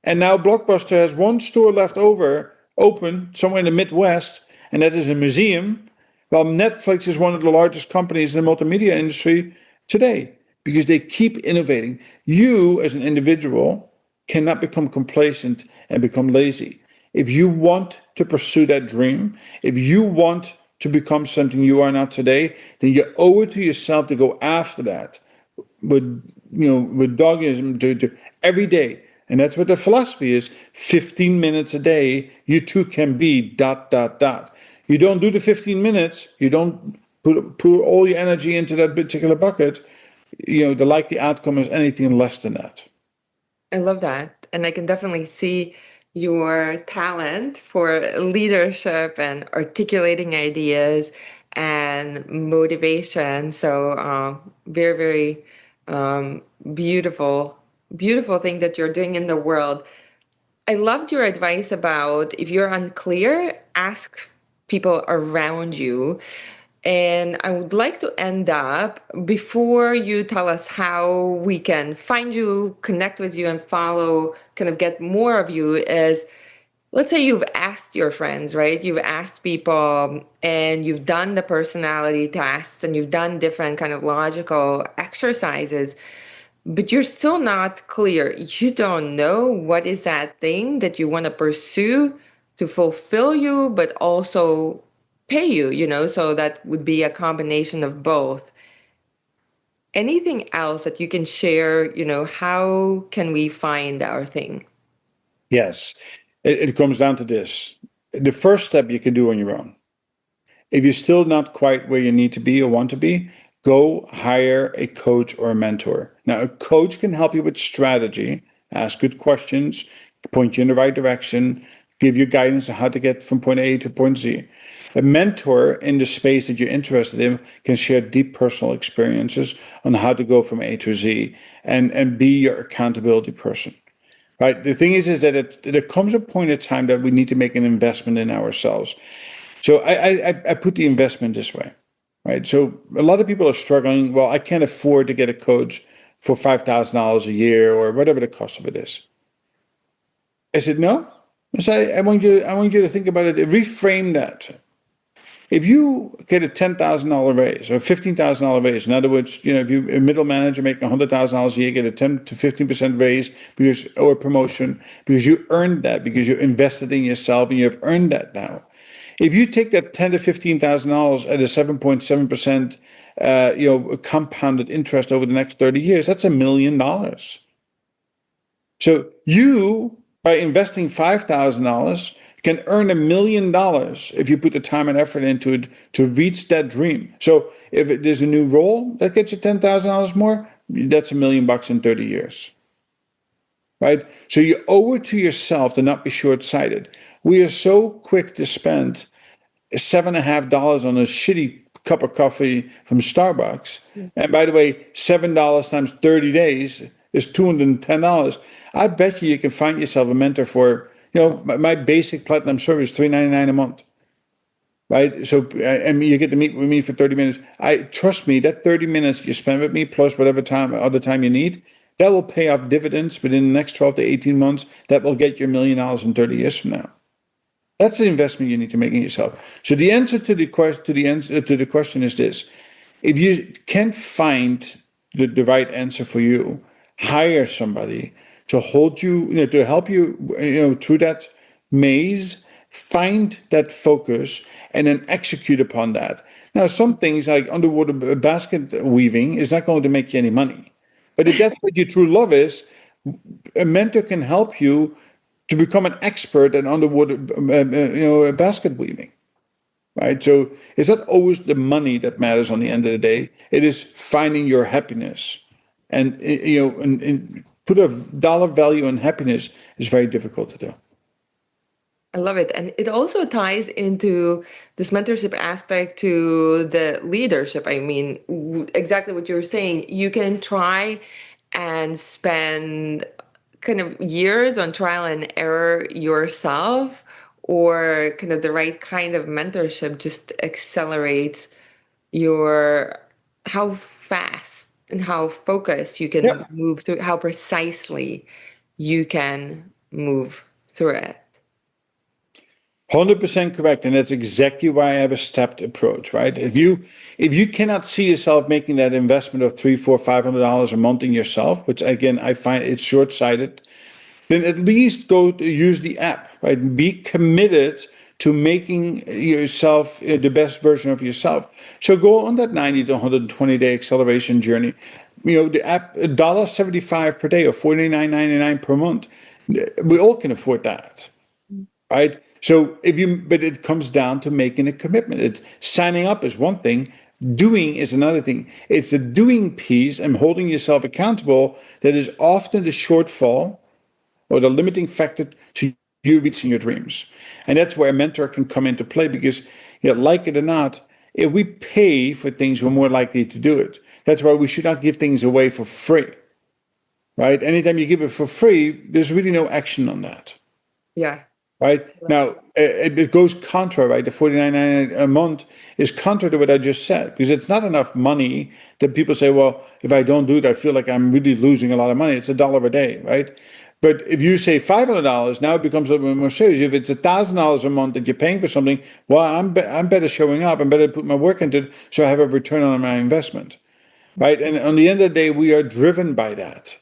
And now Blockbuster has one store left open somewhere in the Midwest, and that is a museum Well, Netflix is one of the largest companies in the multimedia industry today because they keep innovating. You, as an individual, cannot become complacent and become lazy. If you want to pursue that dream, if you want to become something you are not today, then you owe it to yourself to go after that with with doggism to every day. And that's what the philosophy is. 15 minutes a day, you too can be dot dot dot. You don't do the 15 minutes, you don't put all your energy into that particular bucket, the likely outcome is anything less than that. I love that. And I can definitely see your talent for leadership and articulating ideas and motivation. So, very, very beautiful, beautiful thing that you're doing in the world. I loved your advice about if you're unclear, ask people around you. And I would like to end up before you tell us how we can find you, connect with you, and follow, kind of get more of you. Is let's say you've asked your friends, right? You've asked people and you've done the personality tests and you've done different kind of logical exercises, but you're still not clear. You don't know what is that thing that you want to pursue to fulfill you, but also pay you, so that would be a combination of both. Anything else that you can share, how can we find our thing? Yes, it comes down to this. The first step you can do on your own. If you're still not quite where you need to be or want to be, go hire a coach or a mentor. Now, a coach can help you with strategy, ask good questions, point you in the right direction, give you guidance on how to get from point A to point Z. A mentor in the space that you're interested in can share deep personal experiences on how to go from A to Z and be your accountability person. Right. The thing is that there comes a point in time that we need to make an investment in ourselves. So I put the investment this way, right? So a lot of people are struggling. Well, I can't afford to get a coach for $5,000 a year or whatever the cost of it is. I said no. I said I want you to think about it. Reframe that. If you get a $10,000 raise or $15,000 raise, in other words, if you're a middle manager making $100,000 a year, get a 10 to 15% raise or promotion because you earned that because you invested in yourself and you have earned that now. If you take that ten to $15,000 at a 7.7%, compounded interest over the next 30 years, that's $1 million. So you, by investing $5,000, can earn $1 million if you put the time and effort into it to reach that dream. So if there's a new role that gets you $10,000 more, that's $1 million in 30 years. Right? So you owe it to yourself to not be short-sighted. We are so quick to spend $7.50 on a shitty cup of coffee from Starbucks. And by the way, $7 times 30 days is $210. I bet you can find yourself a mentor for, my basic platinum service, $3.99 a month. Right? So, I mean, you get to meet with me for 30 minutes. Trust me, that 30 minutes you spend with me plus whatever other time you need, that will pay off dividends within the next 12 to 18 months. That will get you $1 million in 30 years from now. That's the investment you need to make in yourself. So the answer to the question is this: if you can't find the right answer for you, hire somebody to hold you, to help you, through that maze. Find that focus and then execute upon that. Now, some things like underwater basket weaving is not going to make you any money, but if that's what your true love is, a mentor can help you to become an expert in underwater, basket weaving, right? So it's not always the money that matters on the end of the day. It is finding your happiness, and and put a dollar value on happiness is very difficult to do. I love it. And it also ties into this mentorship aspect to the leadership. I mean, exactly what you were saying. You can try and spend kind of years on trial and error yourself, or kind of the right kind of mentorship just accelerates your how fast and how focused you can Yep. move through, how precisely you can move through it. 100% correct, and that's exactly why I have a stepped approach, right? If you cannot see yourself making that investment of $300, $400, $500 a month in yourself, which again I find it's short-sighted, then at least go to use the app, right? Be committed to making yourself the best version of yourself. So go on that 90 to 120-day acceleration journey. The app, $1.75 per day or $49.99 per month. We all can afford that, right? So but it comes down to making a commitment. It's signing up is one thing, doing is another thing. It's the doing piece and holding yourself accountable that is often the shortfall or the limiting factor to you reaching your dreams. And that's where a mentor can come into play because, like it or not, if we pay for things, we're more likely to do it. That's why we should not give things away for free, right? Anytime you give it for free, there's really no action on that. Yeah. Right now, it goes contra, right? The $49.99 a month is contra to what I just said because it's not enough money that people say, well, if I don't do it, I feel like I'm really losing a lot of money. It's $1 a day, right? But if you say $500, now it becomes a little bit more serious. If it's $1,000 a month that you're paying for something, well, I'm better showing up. I'm better put my work into it so I have a return on my investment, right? And on the end of the day, we are driven by that,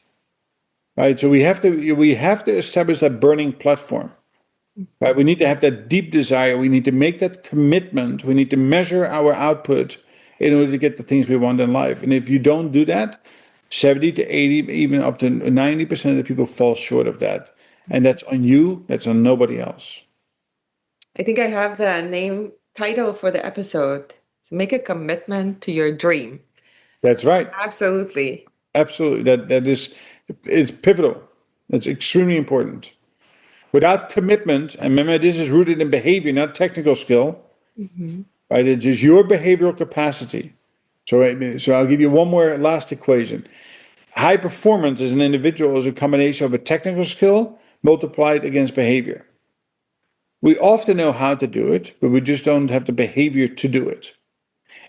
right? So we have to establish that burning platform. Right? We need to have that deep desire. We need to make that commitment. We need to measure our output in order to get the things we want in life. And if you don't do that, 70 to 80, even up to 90% of the people fall short of that. And that's on you, that's on nobody else. I think I have the name title for the episode. So make a commitment to your dream. That's right. Absolutely. Absolutely. It's pivotal. That's extremely important. Without commitment, and remember, this is rooted in behavior, not technical skill, right? It's just your behavioral capacity. So I'll give you one more last equation. High performance as an individual is a combination of a technical skill multiplied against behavior. We often know how to do it, but we just don't have the behavior to do it.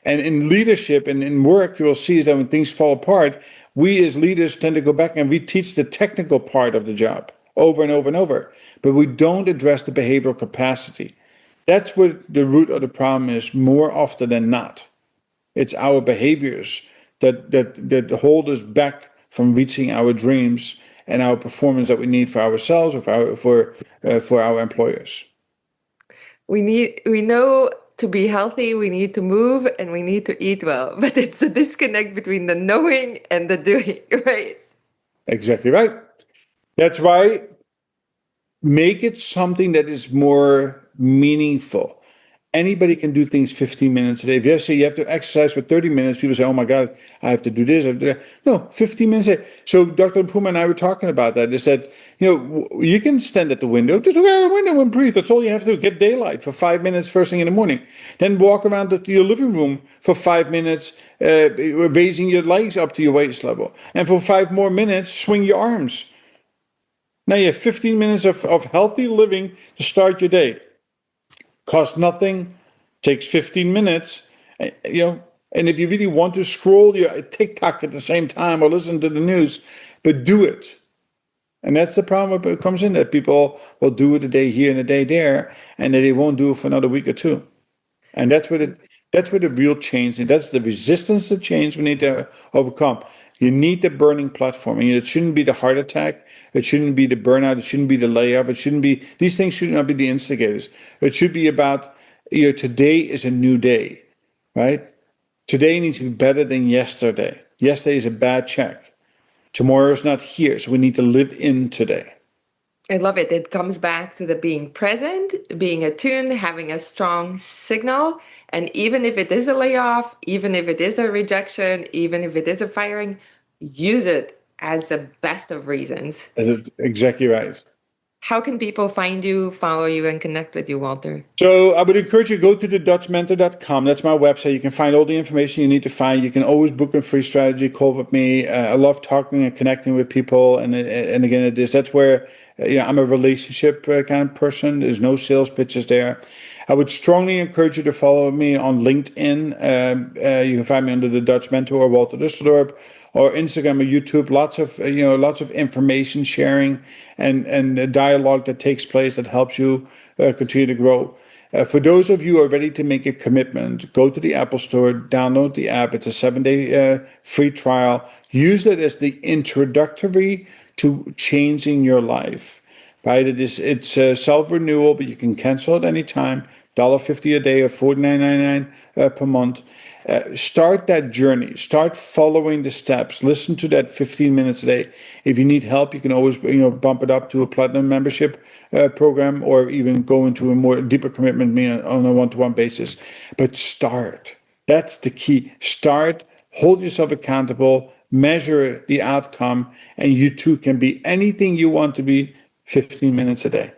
And in leadership and in work, you will see is that when things fall apart, we as leaders tend to go back and reteach the technical part of the job over and over and over, but we don't address the behavioral capacity. That's what the root of the problem is more often than not. It's our behaviors that hold us back from reaching our dreams and our performance that we need for ourselves or for our employers. We know to be healthy, we need to move and we need to eat well, but it's a disconnect between the knowing and the doing, right? Exactly right. That's why make it something that is more meaningful. Anybody can do things 15 minutes a day. If you say you have to exercise for 30 minutes, people say, oh my God, I have to do this. I have to do that. No, 15 minutes a day. So Dr. Puma and I were talking about that. They said, you can stand at the window, just look out the window and breathe. That's all you have to do. Get daylight for 5 minutes first thing in the morning. Then walk around your living room for 5 minutes, raising your legs up to your waist level. And for 5 more minutes, swing your arms. Now you have 15 minutes of healthy living to start your day. Costs nothing, takes 15 minutes, and if you really want to scroll your TikTok at the same time or listen to the news, but do it. And that's the problem that comes in, that people will do it a day here and a day there, and then they won't do it for another week or two. And that's where the real change, and that's the resistance to change we need to overcome. You need the burning platform, and it shouldn't be the heart attack. It shouldn't be the burnout. It shouldn't be the layoff. These things should not be the instigators. It should be about, today is a new day, right? Today needs to be better than yesterday. Yesterday is a bad check. Tomorrow is not here, so we need to live in today. I love it. It comes back to the being present, being attuned, having a strong signal. And even if it is a layoff, even if it is a rejection, even if it is a firing, use it as the best of reasons. Exactly right. How can people find you, follow you, and connect with you, Walter? So I would encourage you to go to thedutchmentor.com. That's my website. You can find all the information you need to find. You can always book a free strategy call with me. I love talking and connecting with people. And again, that's where I'm a relationship kind of person. There's no sales pitches there. I would strongly encourage you to follow me on LinkedIn. You can find me under the Dutch Mentor or Walter Dusseldorp, or Instagram or YouTube. Lots of information sharing and the dialogue that takes place that helps you continue to grow. For those of you who are ready to make a commitment, go to the Apple Store, download the app. It's a 7-day free trial. Use it as the introductory to changing your life. Right? It's self renewal, but you can cancel at any time. $1.50 a day or $49.99 per month. Start that journey. Start following the steps. Listen to that 15 minutes a day. If you need help, you can always bump it up to a platinum membership program, or even go into a more deeper commitment me on a one-to-one basis. But start. That's the key. Start. Hold yourself accountable. Measure the outcome, and you too can be anything you want to be 15 minutes a day.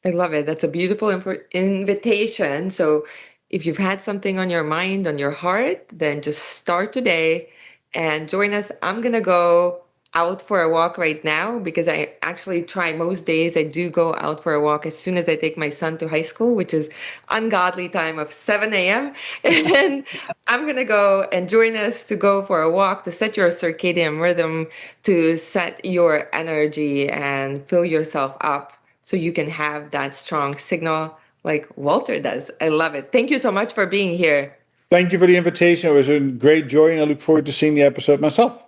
I love it. That's a beautiful invitation. So, if you've had something on your mind, on your heart, then just start today and join us. I'm going to go out for a walk right now because I actually try most days. I do go out for a walk as soon as I take my son to high school, which is ungodly time of 7 a.m. And I'm going to go and join us to go for a walk to set your circadian rhythm, to set your energy and fill yourself up so you can have that strong signal like Walter does. I love it. Thank you so much for being here. Thank you for the invitation. It was a great joy, and I look forward to seeing the episode myself.